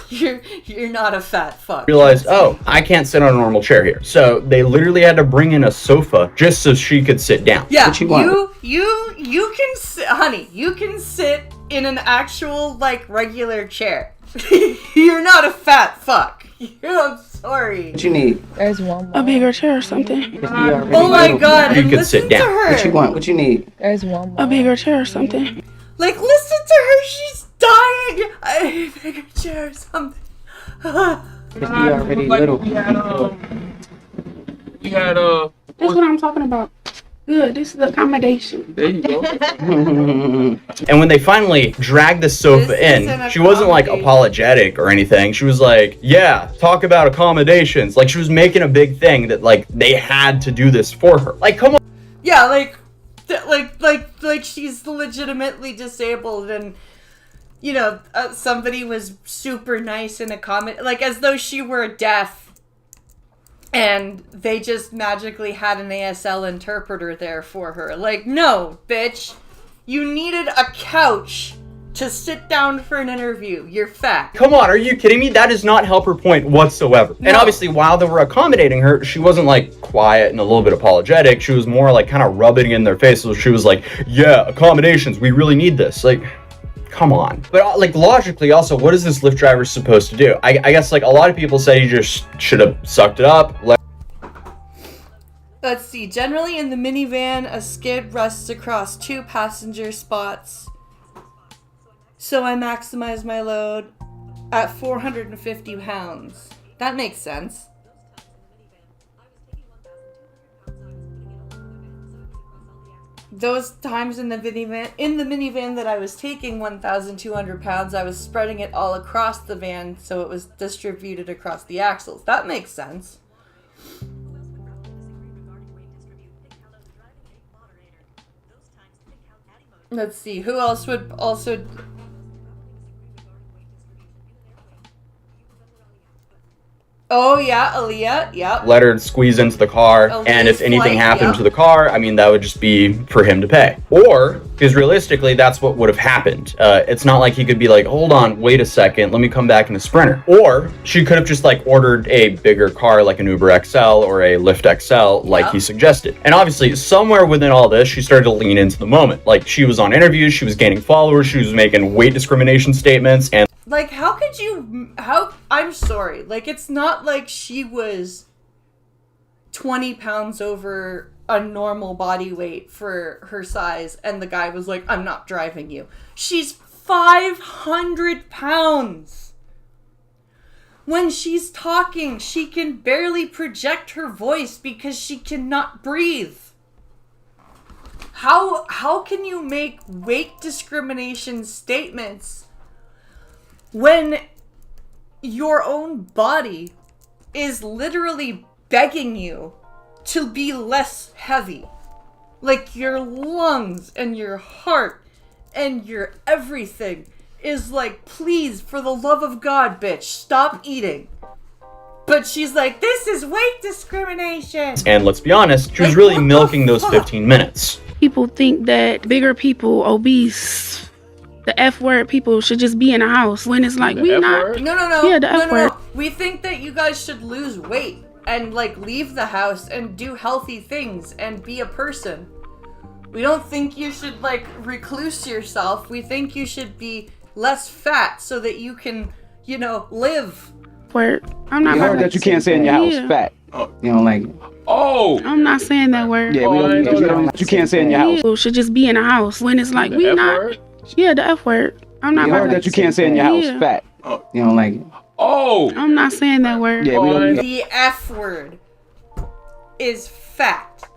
you're not a fat fuck. realized, oh, I can't sit on a normal chair here. So they literally had to bring in a sofa just so she could sit down. Yeah, you can sit, honey, you can sit in an actual, like, regular chair. You're not a fat fuck. I'm sorry. What you need? There's one more. A bigger chair or something. Oh my god, you could sit down. to her. What you want? What you need? There's one more. A bigger chair or something. Like, listen to her, she's dying. I need a bigger chair or something. You already little. We had That's what I'm talking about. Good, this is the accommodation. There you go. And when they finally dragged the sofa in, she wasn't like apologetic or anything. She was like, yeah, talk about accommodations. Like, she was making a big thing that, like, they had to do this for her. Like, come on. Yeah, like she's legitimately disabled, and, you know, somebody was super nice and like, as though she were deaf. And they just magically had an ASL interpreter there for her. Like, no, bitch. You needed a couch to sit down for an interview. You're fat. Come on, are you kidding me? That does not help her point whatsoever. No. And obviously, while they were accommodating her, she wasn't, like, quiet and a little bit apologetic. She was more, like, kind of rubbing in their face. So she was like, yeah, accommodations, we really need this. Like, come on. But, like, logically also, what is this Lyft driver supposed to do? I guess, like, a lot of people say he just should have sucked it up. Let's see. Generally, in the minivan, a skid rests across 2 passenger spots. So I maximize my load at 450 pounds. That makes sense. Those times in the minivan that I was taking 1,200 pounds, I was spreading it all across the van so it was distributed across the axles. That makes sense. Let's see, who else would also... Oh yeah, Aaliyah. Yep. Let her squeeze into the car, and if anything happened to the car, I mean, that would just be for him to pay. Or, because realistically, that's what would have happened. It's not like he could be like, hold on, wait a second, let me come back in a Sprinter. Or, she could have just like ordered a bigger car like an Uber XL or a Lyft XL like he suggested. And obviously, somewhere within all this, she started to lean into the moment. Like, she was on interviews, she was gaining followers, she was making weight discrimination statements, and Like, how could you... I'm sorry. Like, it's not like she was 20 pounds over a normal body weight for her size, and the guy was like, I'm not driving you. She's 500 pounds! When she's talking, she can barely project her voice because she cannot breathe. How can you make weight discrimination statements when your own body is literally begging you to be less heavy? Like, your lungs and your heart and your everything is like, please, for the love of God, bitch, stop eating. But she's like, this is weight discrimination. And let's be honest, she was really milking those 15 minutes. People think that bigger people, obese, the F word people should just be in a house when it's like, we not. No. Yeah, the F word. We think that you guys should lose weight and like leave the house and do healthy things and be a person. We don't think you should like recluse yourself. We think you should be less fat so that you can, live. Word. I'm not. You heard that you can't say in your house, fat. You don't like it. Oh! I'm not saying that word. Yeah, you can't say in your house. People should just be in a house when it's like, we not. Word? Yeah, the F word. I'm not. You heard that you can't say in your house, fat. You don't like it. Oh! I'm not saying that word. Yeah, the F word is fat.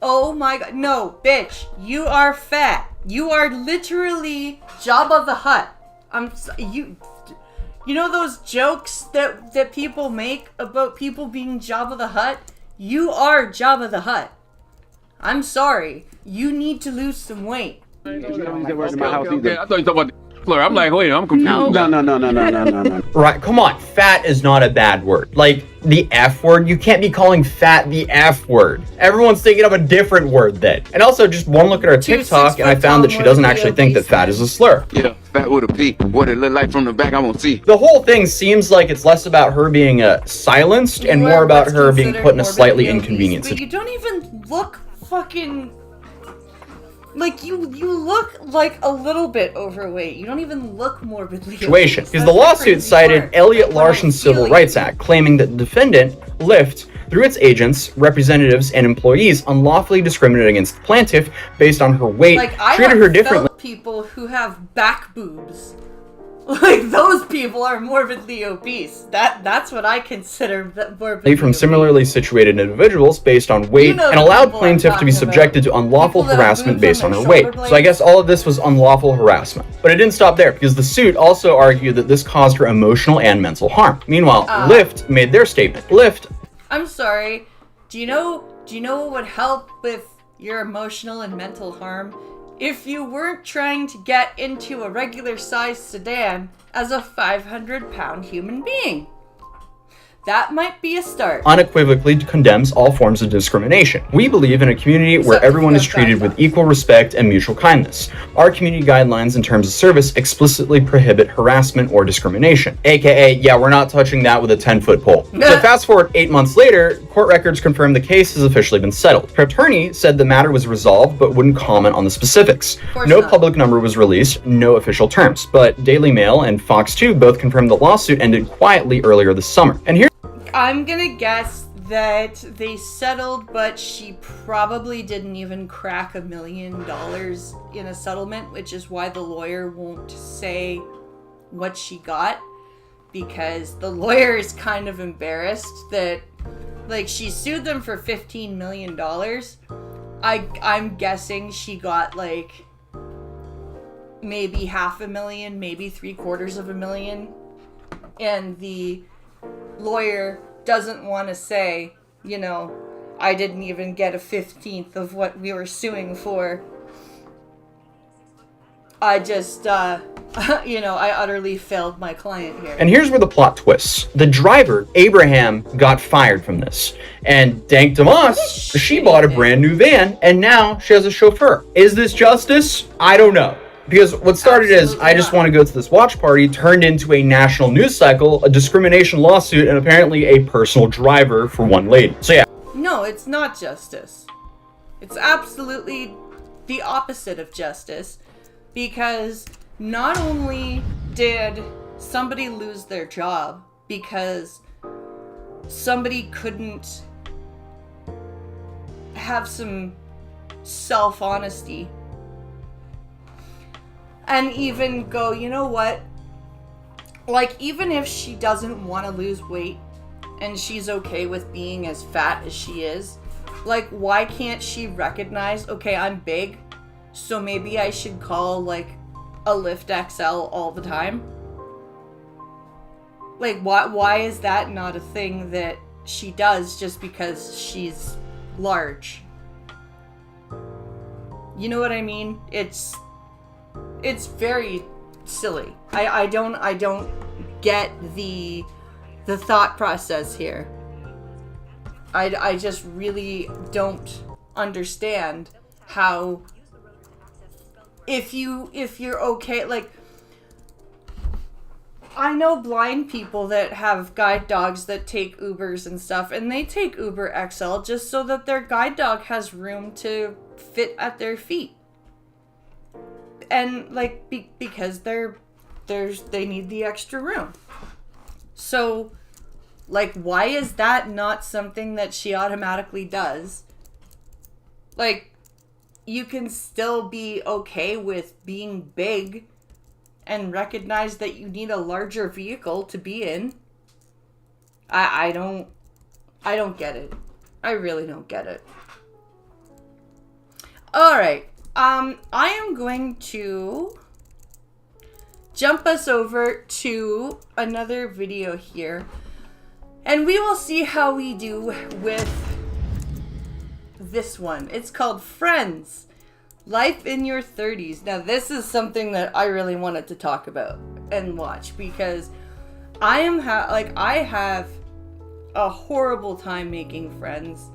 Oh my God. No, bitch. You are fat. You are literally Jabba the Hutt. You know those jokes that people make about people being Jabba the Hutt? You are Jabba the Hutt. I'm sorry. You need to lose some weight. You don't use that word in my house either. I thought you were talking about slur. I'm like, wait, I'm confused. No. Right, come on, fat is not a bad word. Like, the F word, you can't be calling fat the F word. Everyone's thinking of a different word then. And also, just one look at her TikTok, and I found that she doesn't actually think that fat is a slur. Yeah, fat with a P. What it look like from the back, I won't see. The whole thing seems like it's less about her being silenced and more about her being put in a slightly inconvenient situation. But you don't even look fucking... Like, you look like a little bit overweight. You don't even look morbidly situation. Because the lawsuit cited Elliot Larson's Civil Rights Act, claiming that the defendant, Lyft, through its agents, representatives, and employees, unlawfully discriminated against the plaintiff based on her weight, treated her differently. People who have back boobs. Like, those people are morbidly obese. That's what I consider morbidly from similarly situated individuals based on weight, and allowed plaintiff to be subjected to unlawful harassment based on her weight. So I guess all of this was unlawful harassment. But it didn't stop there, because the suit also argued that this caused her emotional and mental harm. Meanwhile, Lyft made their statement. Lyft... I'm sorry. Do you know what would help with your emotional and mental harm? If you weren't trying to get into a regular sized sedan as a 500-pound human being. That might be a start. Unequivocally condemns all forms of discrimination. We believe in a community where everyone is treated with equal respect and mutual kindness. Our community guidelines and terms of service explicitly prohibit harassment or discrimination. AKA, yeah, we're not touching that with a 10-foot pole. So fast forward 8 months later, court records confirm the case has officially been settled. Her attorney said the matter was resolved but wouldn't comment on the specifics. No public number was released, no official terms. But Daily Mail and Fox 2 both confirmed the lawsuit ended quietly earlier this summer. And here I'm gonna guess that they settled, but she probably didn't even crack $1 million in a settlement, which is why the lawyer won't say what she got, because the lawyer is kind of embarrassed that, like, she sued them for $15 million. I'm guessing she got, like, maybe $500,000, maybe $750,000, and the lawyer doesn't want to say, I didn't even get a 15th of what we were suing for. I just, I utterly failed my client here. And here's where the plot twists. The driver, Abraham, got fired from this. And Dank Damas, she bought a brand new van, and now she has a chauffeur. Is this justice? I don't know. Because what started as, I just want to go to this watch party, turned into a national news cycle, a discrimination lawsuit, and apparently a personal driver for one lady. So yeah. No, it's not justice. It's absolutely the opposite of justice. Because not only did somebody lose their job because somebody couldn't have some self-honesty and even go, you know what? Like, even if she doesn't want to lose weight and she's okay with being as fat as she is, like, why can't she recognize, okay, I'm big, so maybe I should call, like, a Lift XL all the time? Like, why is that not a thing that she does just because she's large? You know what I mean? It's very silly. I don't get the thought process here. I just really don't understand how if you're okay, like, I know blind people that have guide dogs that take Ubers and stuff, and they take Uber XL just so that their guide dog has room to fit at their feet. And like because they need the extra room. So like, why is that not something that she automatically does? Like, you can still be okay with being big and recognize that you need a larger vehicle to be in. I don't get it. I really don't get it. Alright. I am going to jump us over to another video here. And we will see how we do with this one. It's called Friends. Life in Your 30s. Now, this is something that I really wanted to talk about and watch because I have a horrible time making friends.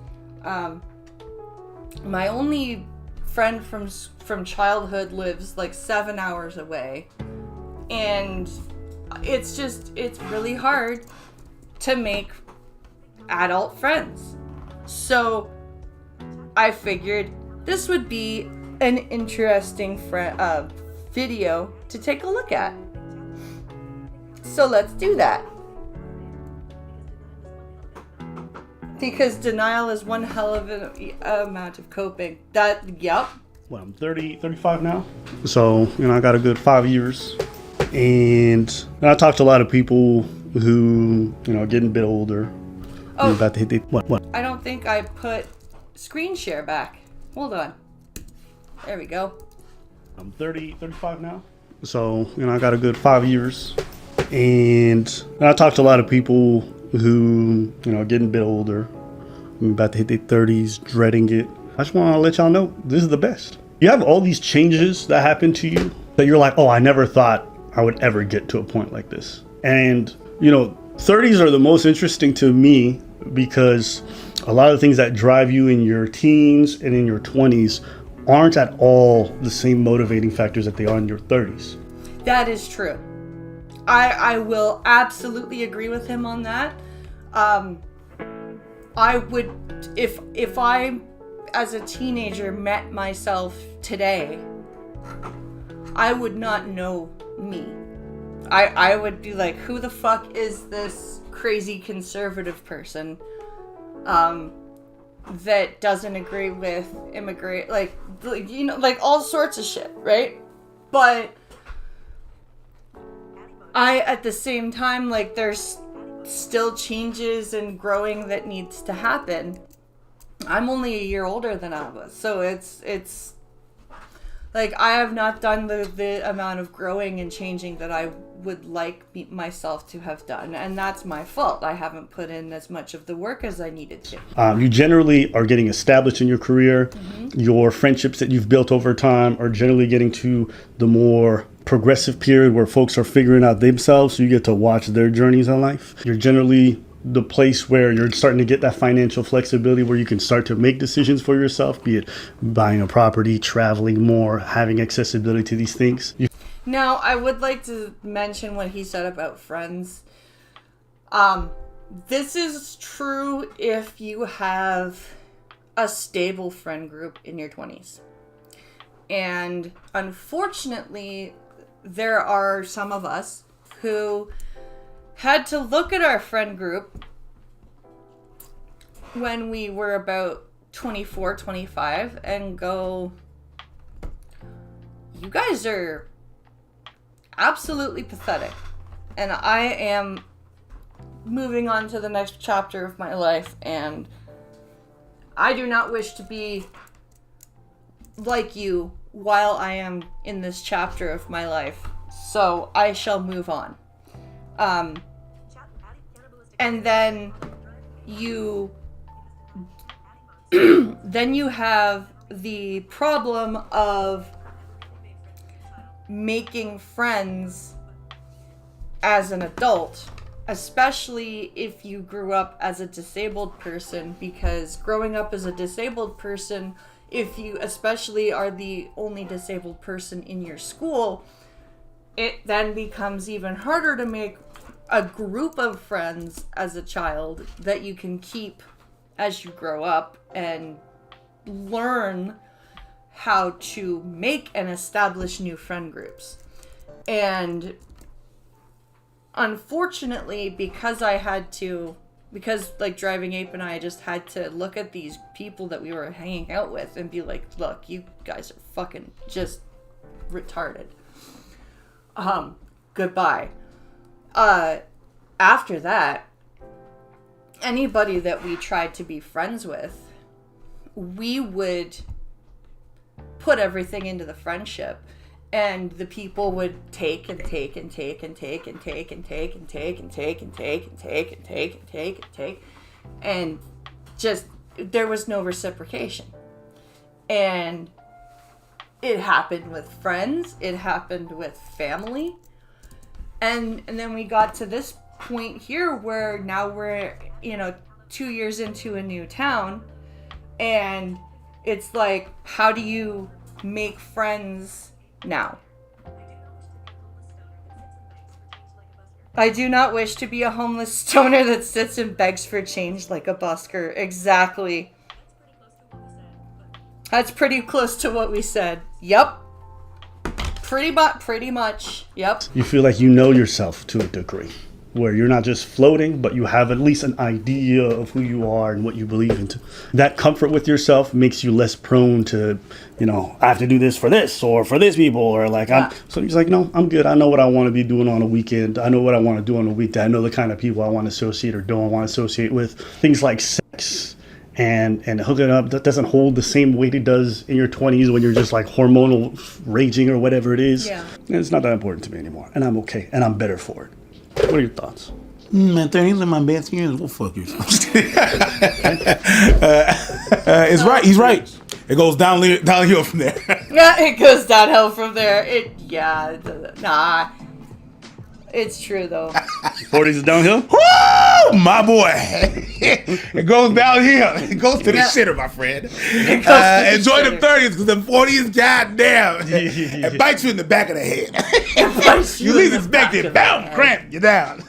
My only friend from childhood lives like 7 hours away, and it's really hard to make adult friends. So I figured this would be an interesting video to take a look at. So let's do that. Because denial is one hell of an amount of coping. Yep. Well, I'm 35 now. So, I got a good 5 years. And I talked to a lot of people who, getting a bit older. Oh, about to hit the, what? I don't think I put screen share back. Hold on. There we go. I'm 35 now. So, I got a good 5 years. And I talked to a lot of people who, getting a bit older. I'm about to hit their 30s, dreading it. I just want to let y'all know, this is the best. You have all these changes that happen to you that you're like, oh, I never thought I would ever get to a point like this. And, 30s are the most interesting to me because a lot of the things that drive you in your teens and in your 20s aren't at all the same motivating factors that they are in your 30s. That is true. I will absolutely agree with him on that. I would, if I, as a teenager, met myself today, I would not know me. I would be like, who the fuck is this crazy conservative person that doesn't agree with immigrant, like all sorts of shit, right? But at the same time, like, there's still changes and growing that needs to happen. I'm only a year older than I was, so it's Like, I have not done the amount of growing and changing that I would like myself to have done. And that's my fault. I haven't put in as much of the work as I needed to. You generally are getting established in your career. Mm-hmm. Your friendships that you've built over time are generally getting to the more progressive period where folks are figuring out themselves. So you get to watch their journeys in life. You're generally the place where you're starting to get that financial flexibility where you can start to make decisions for yourself, be it buying a property, traveling more, having accessibility to these things. Now, I would like to mention what he said about friends. This is true if you have a stable friend group in your 20s. And unfortunately, there are some of us who had to look at our friend group when we were about 24, 25 and go, you guys are absolutely pathetic. And I am moving on to the next chapter of my life, and I do not wish to be like you while I am in this chapter of my life. So I shall move on. And then you have the problem of making friends as an adult, especially if you grew up as a disabled person, because growing up as a disabled person, if you especially are the only disabled person in your school, it then becomes even harder to make a group of friends as a child that you can keep as you grow up and learn how to make and establish new friend groups. And unfortunately, because like Driving Ape and I just had to look at these people that we were hanging out with and be like, look, you guys are fucking just retarded. Goodbye. After that, anybody that we tried to be friends with, we would put everything into the friendship, and the people would take and take and take and take and take and take and take and take and take and take and take and take and take, and just there was no reciprocation. And it happened with friends, it happened with family. And then we got to this point here where now we're, 2 years into a new town, and it's like, how do you make friends now? I do not wish to be a homeless stoner that sits and begs for change like a busker. Exactly. That's pretty close to what we said. Yep. Pretty much. Yep. You feel like you know yourself to a degree, where you're not just floating, but you have at least an idea of who you are and what you believe in. That comfort with yourself makes you less prone to, I have to do this or for this people, or like, so he's like, no, I'm good. I know what I want to be doing on a weekend. I know what I want to do on a weekday. I know the kind of people I want to associate or don't want to associate with. Things like sex and hooking up, that doesn't hold the same weight it does in your 20s when you're just like hormonal raging or whatever it is. Yeah. And it's not that important to me anymore. And I'm okay. And I'm better for it. What are your thoughts? Man, 30s are my best years. Well, fuck you. It's right. He's right. It goes downhill from there. Yeah, it goes downhill from there. It's true though. 40s is downhill? Woo! My boy. It goes downhill. It goes to the shitter, my friend. Enjoy the 30s, because the 40s, goddamn, it bites you in the back of the head. You least expect it, bam, cramp, you're down.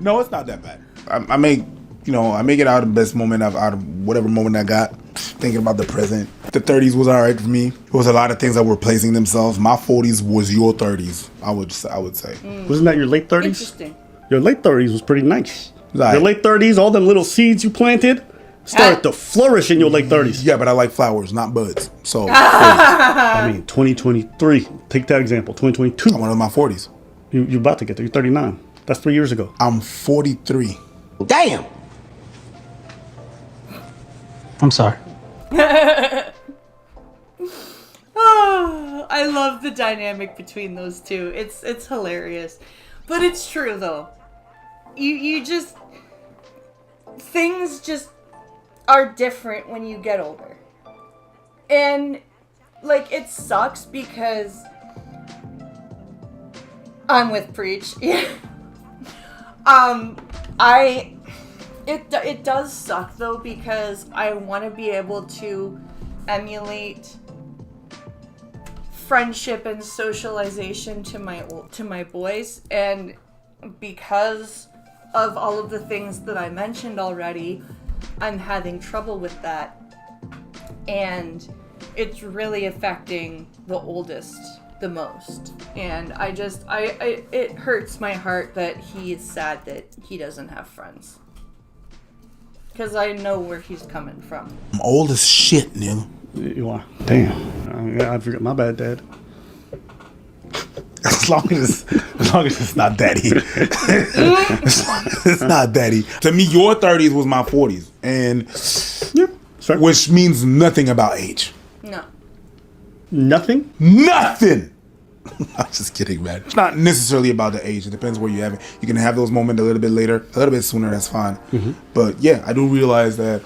No, it's not that bad. I make it out of the best moment out of whatever moment I got. Thinking about the present. The 30s was all right for me. There was a lot of things that were placing themselves. My 40s was your 30s, I would say. Wasn't that your late 30s? Interesting. Your late 30s was pretty nice. Your late 30s, all them little seeds you planted started to flourish in your late 30s. Yeah, but I like flowers, not buds. So, 2023. Take that example. 2022. I'm in my 40s. You're about to get there. You're 39. That's 3 years ago. I'm 43. Damn. I'm sorry. Oh, I love the dynamic between those two. It's hilarious. But it's true though. You just things just are different when you get older. And like it sucks because I'm with Preach. Yeah. It does suck though because I want to be able to emulate friendship and socialization to my boys, and because of all of the things that I mentioned already, I'm having trouble with that, and it's really affecting the oldest the most. And it hurts my heart that he is sad that he doesn't have friends, because I know where he's coming from. I'm old as shit, Neil. You are. Damn. I forgot. My bad, Dad. As long as it's not daddy. As long as it's not daddy. To me, your 30s was my 40s. And which means nothing about age. No. Nothing? Nothing! I'm just kidding, man. It's not necessarily about the age. It depends where you have it. You can have those moments a little bit later, a little bit sooner, that's fine. Mm-hmm. But yeah, I do realize that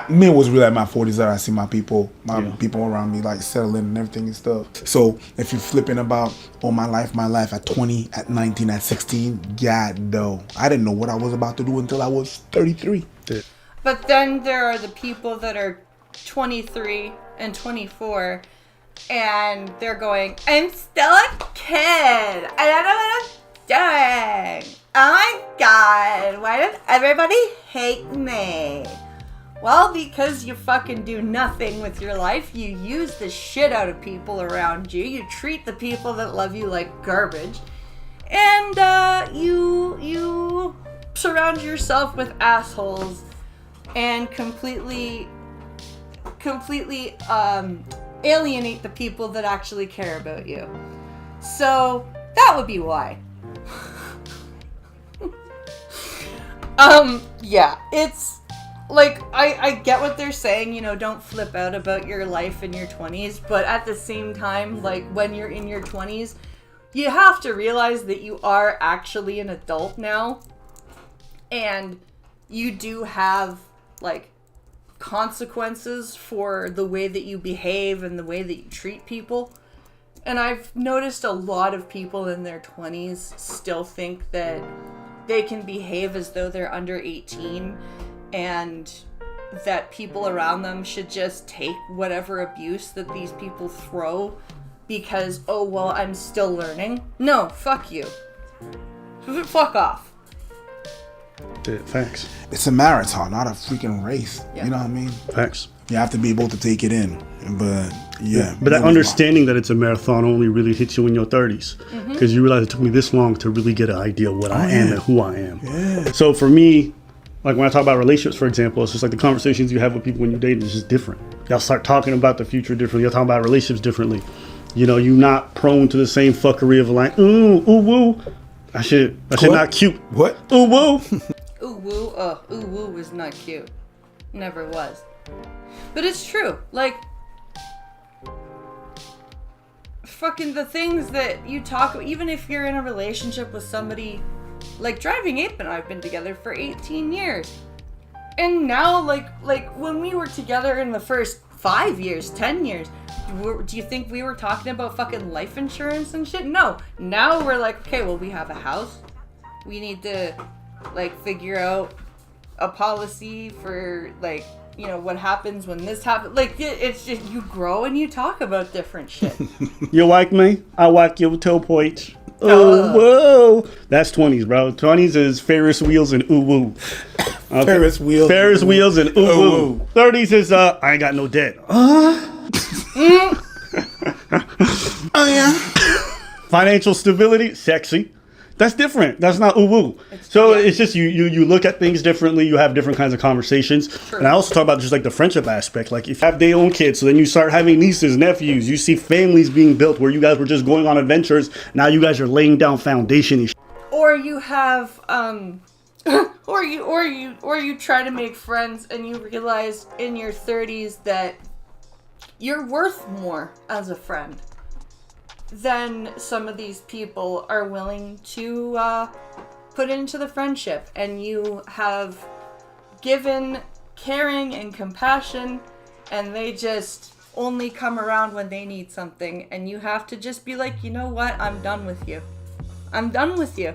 it was really at my 40s that I see my people around me like settling and everything and stuff. So if you're flipping about, my life at 20, at 19, at 16, God no. I didn't know what I was about to do until I was 33. But then there are the people that are 23 and 24 and they're going, I'm still a kid. I don't know what I'm doing. Oh my God, why does everybody hate me? Well, because you fucking do nothing with your life. You use the shit out of people around you. You treat the people that love you like garbage. And you surround yourself with assholes and completely alienate the people that actually care about you. So that would be why. Yeah, it's like, I get what they're saying, don't flip out about your life in your 20s, but at the same time, like, when you're in your 20s, you have to realize that you are actually an adult now, and you do have, like, consequences for the way that you behave and the way that you treat people. And I've noticed a lot of people in their 20s still think that they can behave as though they're under 18, and that people around them should just take whatever abuse that these people throw because, oh, well, I'm still learning. No, fuck you. Fuck off. Facts. It's a marathon, not a freaking race. Yeah. You know what I mean? Facts. You have to be able to take it in. But yeah. But that understanding that it's a marathon only really hits you in your 30s. Because you realize it took me this long to really get an idea of what I am and who I am. Yeah. So for me, like when I talk about relationships, for example, it's just like the conversations you have with people when you're dating is just different. Y'all start talking about the future differently. Y'all talking about relationships differently. You're not prone to the same fuckery of like, ooh woo. That shit not cute. What? Ooh woo. Ooh woo was not cute. Never was. But it's true. Like, fucking the things that you talk about, even if you're in a relationship with somebody, like Driving Ape and I have been together for 18 years. And now, like when we were together in the first 5 years, 10 years, do you think we were talking about fucking life insurance and shit? No. Now we're like, okay, well, we have a house. We need to, like, figure out a policy for, like, what happens when this happens. Like, it's just, you grow and you talk about different shit. You like me? I like your toe points. Oh, whoa. That's 20s, bro. 20s is Ferris wheels and ooh woo. Okay. Ferris wheels and ooh woo. 30s is I ain't got no debt. Oh yeah. Financial stability, sexy. That's different. That's not ooh woo. It's just you look at things differently. You have different kinds of conversations. True. And I also talk about just like the friendship aspect. Like if you have their own kids, so then you start having nieces, nephews. You see families being built where you guys were just going on adventures. Now you guys are laying down foundation and Or you have or you try to make friends and you realize in your 30s that you're worth more as a friend than some of these people are willing to put into the friendship. And you have given caring and compassion, and they just only come around when they need something, and you have to just be like, you know what, I'm done with you. I'm done with you.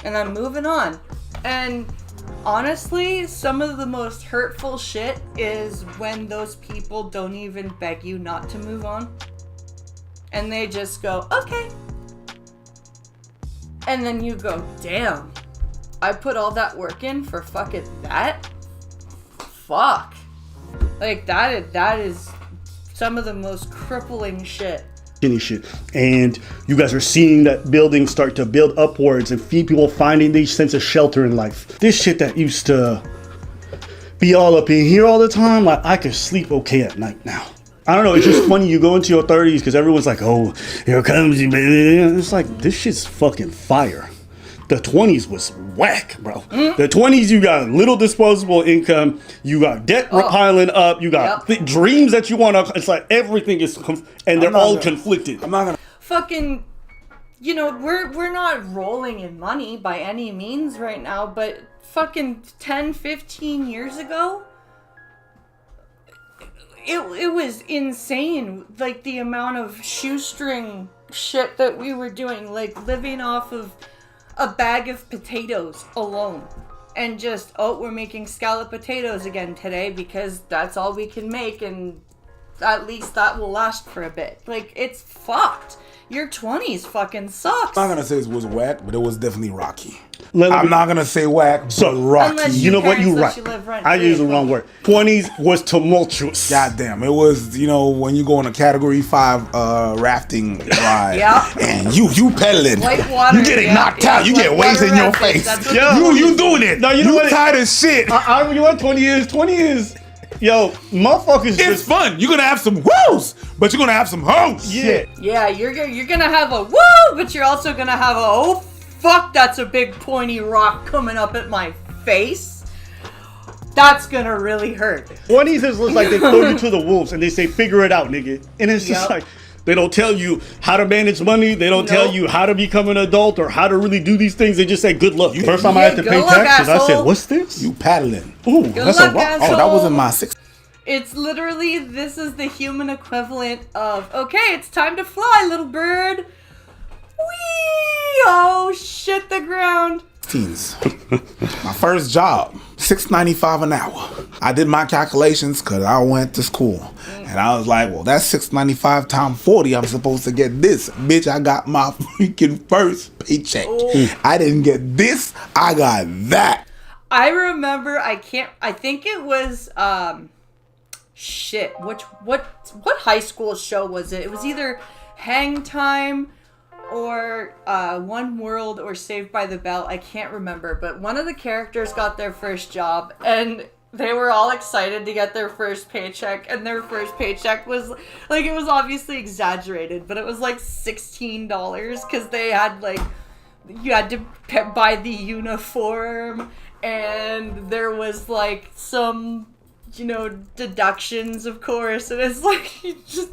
And I'm moving on. And honestly, some of the most hurtful shit is when those people don't even beg you not to move on. And they just go, okay. And then you go, damn, I put all that work in for fucking that? Fuck. Like, that is some of the most crippling shit. Shit. And you guys are seeing that building start to build upwards and people finding this sense of shelter in life. This shit that used to be all up in here all the time, like, I could sleep okay at night now. I don't know, it's just funny, you go into your 30s because everyone's like, oh, here comes you, baby. It's like, this shit's fucking fire. The 20s was whack, bro. The 20s, you got little disposable income, you got debt piling up, you got dreams that you want to, it's like everything is, and they're all conflicted. I'm not gonna. Fucking, you know, we're not rolling in money by any means right now, but fucking 10, 15 years ago, it was insane, like the amount of shoestring shit that we were doing, like living off of a bag of potatoes alone, and just, oh, we're making scallop potatoes again today because that's all we can make, and at least that will last for a bit. Like, it's fucked. Your 20s fucking sucks. I'm not gonna say it was whack, but it was definitely rocky. I'm not gonna say whack, but rocky. Unless you know what, you're right. I used the wrong word. 20s was tumultuous. Goddamn, it was, you know, when you go on a Category 5 rafting ride, and you pedaling, Whitewater, you getting knocked out, you get waves in your face. You doing it. No, you know what? Tired as shit. I you know what 20 is. Yo, motherfuckers, it's fun. You're gonna have some woos, but you're gonna have some hoes. Yeah, you're gonna have a woo, but you're also gonna have a, oh fuck, that's a big pointy rock coming up at my face. That's gonna really hurt. 20s is like they throw you to the wolves and they say, figure it out, nigga. And it's just like, they don't tell you how to manage money. They don't tell you how to become an adult or how to really do these things. They just say, good luck. First time I had to pay taxes, I said, what's this? You paddling. Ooh, that's a rock. Oh, that wasn't my 6. It's literally, this is the human equivalent of, okay, it's time to fly, little bird. Whee! Oh, shit the ground. Teens. My first job, $6.95 an hour. I did my calculations because I went to school. And I was like, well, that's $6.95 times 40. I'm supposed to get this. Bitch, I got my freaking first paycheck. I didn't get this. I got that. I remember, I think it was, shit, what high school show was it? It was either Hang Time or One World or Saved by the Bell. I can't remember, but one of the characters got their first job and they were all excited to get their first paycheck, and their first paycheck was like, it was obviously exaggerated, but it was like $16 because they had like, you had to buy the uniform, and there was like some, you know, deductions, of course, and it's like, you just...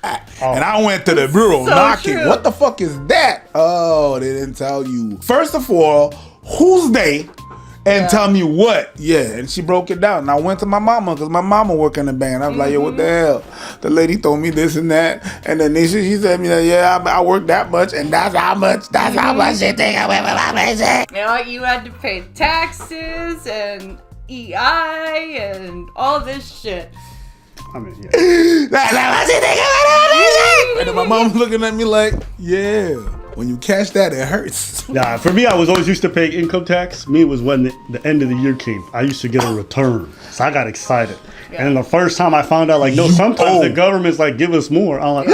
And I went to the bureau knocking. True. What the fuck is that? Oh, they didn't tell you. First of all, who's they? And tell me what. Yeah, and she broke it down. And I went to my mama because my mama worked in the band. I was like, yo, what the hell? The lady told me this and that. And then she said me like, yeah, I worked that much, and that's how much you think I went with my paycheck. You know, you had to pay taxes and EI and all this shit. I mean, yeah. And then my mom looking at me like, yeah, when you catch that, it hurts. Nah, for me, I was always used to pay income tax. Me, it was when the end of the year came. I used to get a return. So I got excited. Yeah. And the first time I found out, like, no, sometimes the government's like, give us more. I'm like,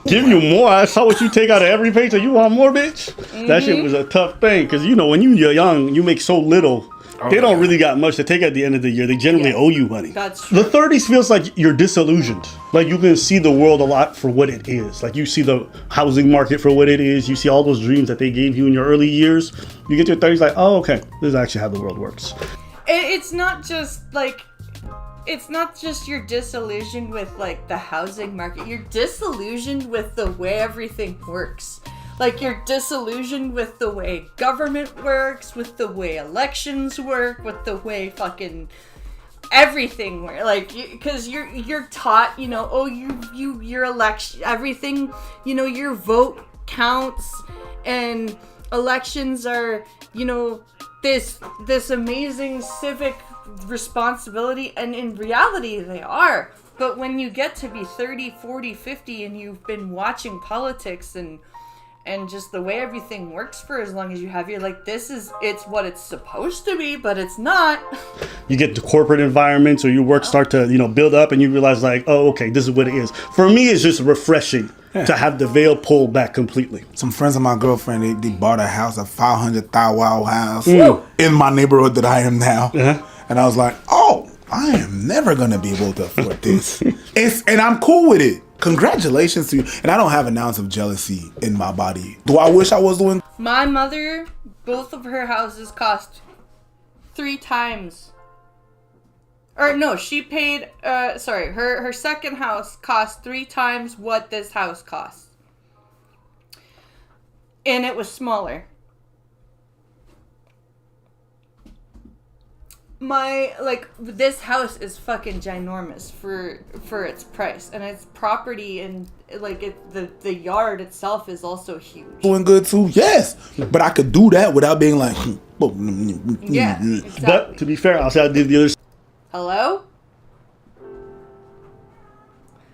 give you more? I saw what you take out of every paycheck. You want more, bitch? That shit was a tough thing. Because, you know, when you're young, you make so little. They don't really got much to take at the end of the year. They generally owe you money. That's true. The 30s feels like you're disillusioned. Like you can see the world a lot for what it is. Like you see the housing market for what it is. You see all those dreams that they gave you in your early years. You get to your 30s like, oh, okay, this is actually how the world works. It's not just like it's not just you're disillusioned with like the housing market. You're disillusioned with the way everything works. Like, you're disillusioned with the way government works, with the way elections work, with the way fucking everything works. Like, because you're taught, you know, oh, your election, everything, you know, your vote counts, and elections are, you know, this amazing civic responsibility, and in reality they are. But when you get to be 30, 40, 50, and you've been watching politics and just the way everything works for as long as you have, you're like, it's what it's supposed to be, but it's not. You get to corporate environments, or your work start to, you know, build up, and you realize like, oh, okay, this is what it is. For me, it's just refreshing to have the veil pulled back completely. Some friends of my girlfriend, they bought a house, a 500,000 house in my neighborhood that I am now. And I was like, oh, I am never going to be able to afford this. And I'm cool with it. Congratulations to you. And I don't have an ounce of jealousy in my body. Do I wish I was doing? My mother, both of her houses cost 3 times. Or no, she paid, her second house cost 3 times what this house costs. And it was smaller. This house is fucking ginormous for its price, and its property, and the yard itself is also huge. Doing good too, yes, but I could do that without being like, yeah, exactly. But to be fair, I'll say I did the other hello.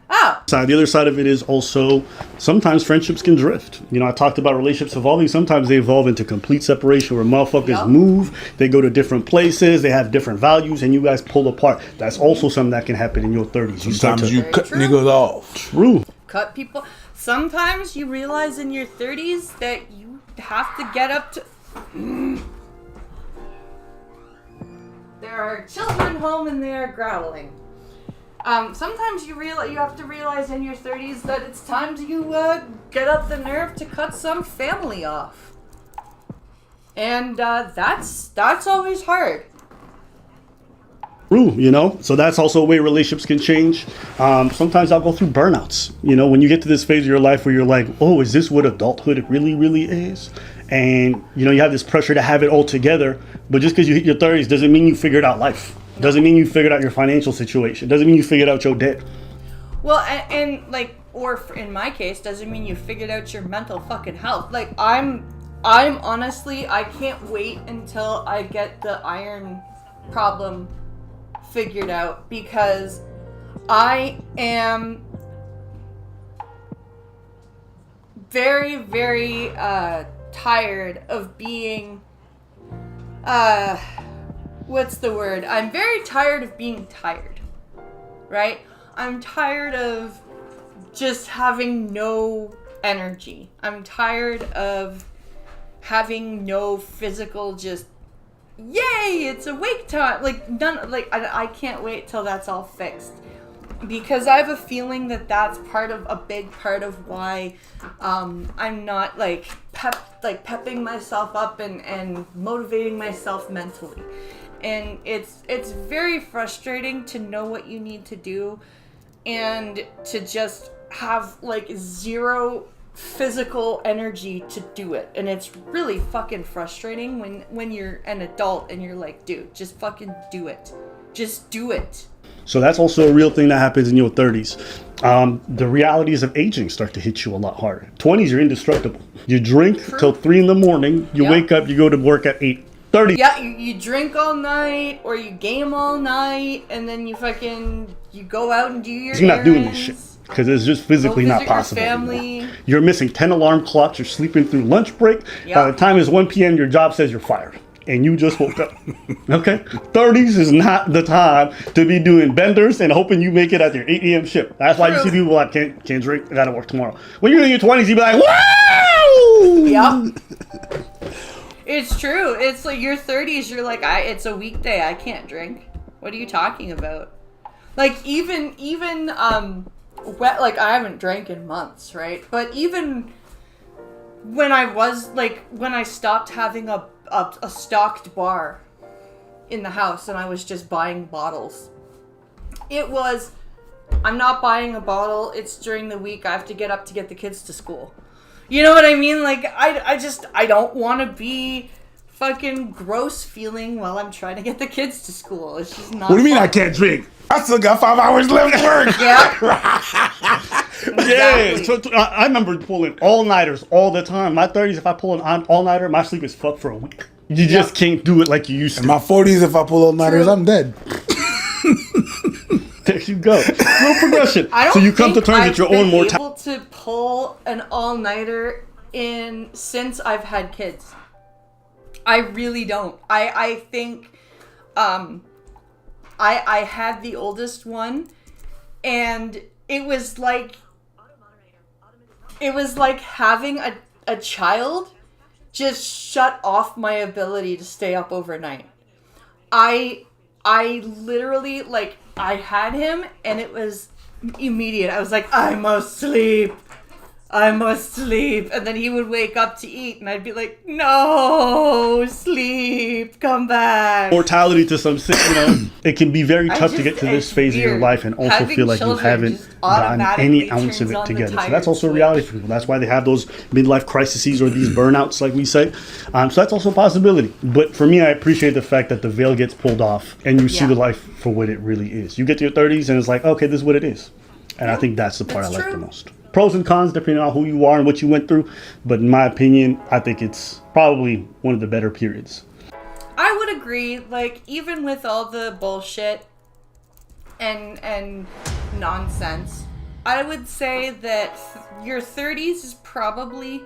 Oh. side. The other side of it is also sometimes friendships can drift. You know, I talked about relationships evolving. Sometimes they evolve into complete separation where motherfuckers move, they go to different places, they have different values, and you guys pull apart. That's also something that can happen in your 30s. Sometimes you cut niggas off. True. Cut people. Sometimes you realize in your 30s that you have to get up to... There are children home and they are growling. Sometimes you have to realize in your 30s that it's time to get up the nerve to cut some family off. And that's always hard. True, you know, so that's also a way relationships can change. Sometimes I'll go through burnouts. You know, when you get to this phase of your life where you're like, oh, is this what adulthood really, really is? And, you know, you have this pressure to have it all together, but just because you hit your 30s doesn't mean you figured out life. Doesn't mean you figured out your financial situation. Doesn't mean you figured out your debt. Well, or in my case, doesn't mean you figured out your mental fucking health. Like, I'm honestly, I can't wait until I get the iron problem figured out, because I am very, very tired of being what's the word? I'm very tired of being tired, right? I'm tired of just having no energy. I'm tired of having no physical just, yay, it's awake time. I can't wait till that's all fixed. Because I have a feeling that that's a big part of why I'm not pepping myself up and motivating myself mentally. And it's very frustrating to know what you need to do and to just have zero physical energy to do it. And it's really fucking frustrating when you're an adult and you're like, dude, just fucking do it. Just do it. So that's also a real thing that happens in your 30s. The realities of aging start to hit you a lot harder. 20s, you're indestructible. You drink till 3 a.m. You wake up, you go to work at 8. 30. Yeah, you drink all night or you game all night, and then you go out and do your You're not doing this shit because it's just physically not possible anymore. You're missing 10 alarm clocks. You're sleeping through lunch break. Yep. By the time it's 1 p.m., your job says you're fired. And you just woke up. Okay? 30s is not the time to be doing benders and hoping you make it at your 8 a.m. shift. That's why you see people like, can't drink, I gotta work tomorrow. When you're in your 20s, you be like, wow! Yep. It's true. It's like your 30s, you're like, it's a weekday, I can't drink. What are you talking about? Like, even I haven't drank in months, right? But even when I stopped having a stocked bar in the house and I was just buying bottles, it was, I'm not buying a bottle. It's during the week. I have to get up to get the kids to school. You know what I mean? Like, I don't want to be fucking gross feeling while I'm trying to get the kids to school. It's just not. What do you mean fun. I can't drink? I still got 5 hours left to work. Exactly. So I remember pulling all-nighters all the time. My 30s, if I pull an all-nighter, my sleep is fucked for a week. You just can't do it like you used to. In my 40s, if I pull all-nighters, I'm dead. There you go. Little progression. I don't So you come to think terms I've with your been own mortality. able to pull an all-nighter since I've had kids. I really don't. I think I had the oldest one, and it was like having a child just shut off my ability to stay up overnight. I literally, like, I had him and it was immediate. I was like, I must sleep. And then he would wake up to eat and I'd be like, no, sleep, come back. Mortality to some sick, it can be very tough to get to this phase of your life and also feel like you haven't gotten any ounce of it together. So that's also a reality for people. That's why they have those midlife crises or these burnouts, like we say. So that's also a possibility. But for me, I appreciate the fact that the veil gets pulled off and you see the life for what it really is. You get to your 30s and it's like, okay, this is what it is. And I think that's the part I like the most. Pros and cons depending on who you are and what you went through. But in my opinion, I think it's probably one of the better periods. I would agree. Like, even with all the bullshit and nonsense, I would say that your 30s is probably,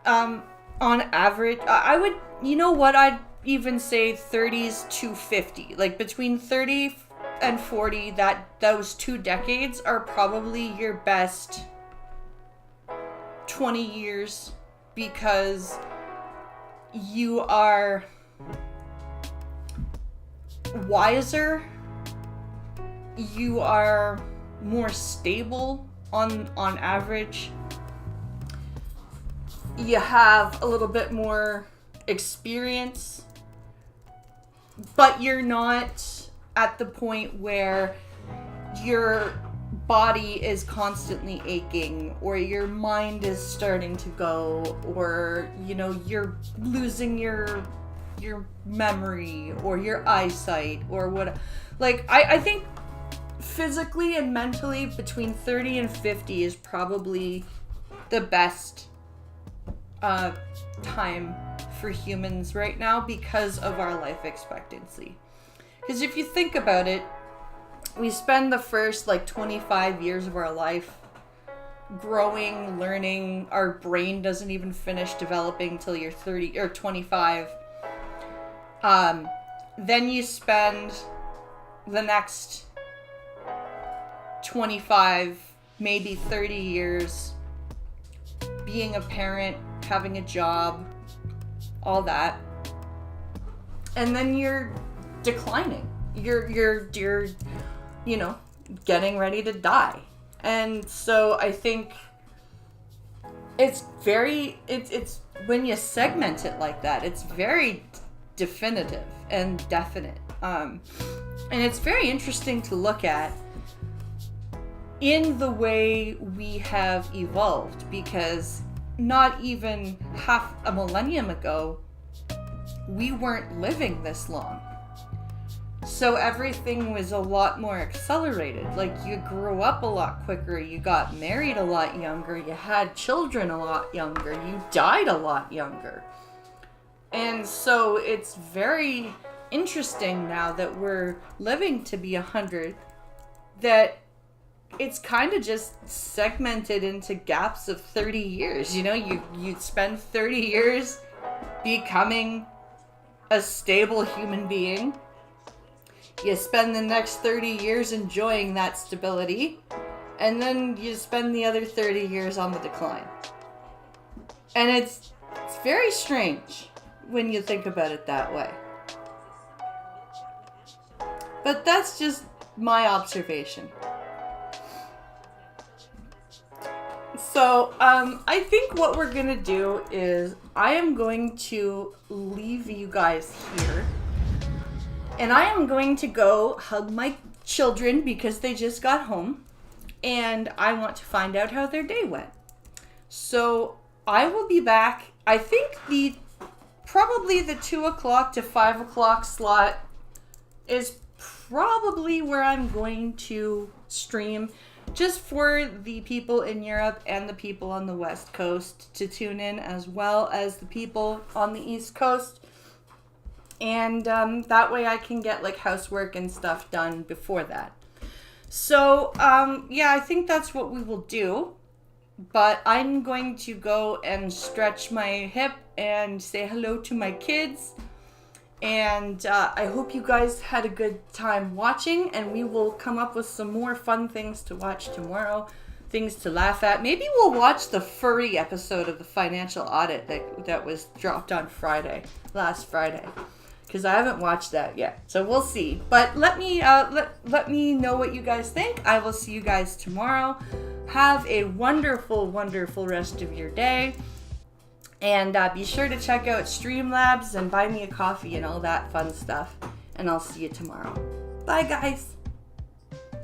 on average, I'd even say 30s to 50. Like, between 30 and 40, those 2 decades are probably your best 20 years, because you are wiser, you are more stable on average, you have a little bit more experience, but you're not at the point where your body is constantly aching, or your mind is starting to go, or you're losing your memory or your eyesight or what. Like, I think physically and mentally between 30 and 50 is probably the best time for humans right now because of our life expectancy. Because if you think about it, we spend the first 25 years of our life growing, learning. Our brain doesn't even finish developing till you're 30 or 25. Then you spend the next 25, maybe 30 years being a parent, having a job, all that. And then you're declining. You're getting ready to die. And so I think it's when you segment it like that, it's very definitive and definite. And it's very interesting to look at in the way we have evolved, because not even half a millennium ago, we weren't living this long. So everything was a lot more accelerated. Like, you grew up a lot quicker, you got married a lot younger, you had children a lot younger, you died a lot younger. And so it's very interesting now that we're living to be 100, that it's kind of just segmented into gaps of 30 years. You spend 30 years becoming a stable human being. You spend the next 30 years enjoying that stability, and then you spend the other 30 years on the decline. And it's very strange when you think about it that way. But that's just my observation. So, I think what we're gonna do is I am going to leave you guys here. And I am going to go hug my children because they just got home and I want to find out how their day went. So I will be back. I think probably the 2 o'clock to 5 o'clock slot is probably where I'm going to stream, just for the people in Europe and the people on the West Coast to tune in, as well as the people on the East Coast. And that way I can get like housework and stuff done before that. So yeah, I think that's what we will do. But I'm going to go and stretch my hip and say hello to my kids. And I hope you guys had a good time watching, and we will come up with some more fun things to watch tomorrow, things to laugh at. Maybe we'll watch the furry episode of the financial audit that was dropped on last Friday, because I haven't watched that yet. So we'll see. But let me know what you guys think. I will see you guys tomorrow. Have a wonderful, wonderful rest of your day. And be sure to check out Streamlabs and buy me a coffee and all that fun stuff. And I'll see you tomorrow. Bye, guys.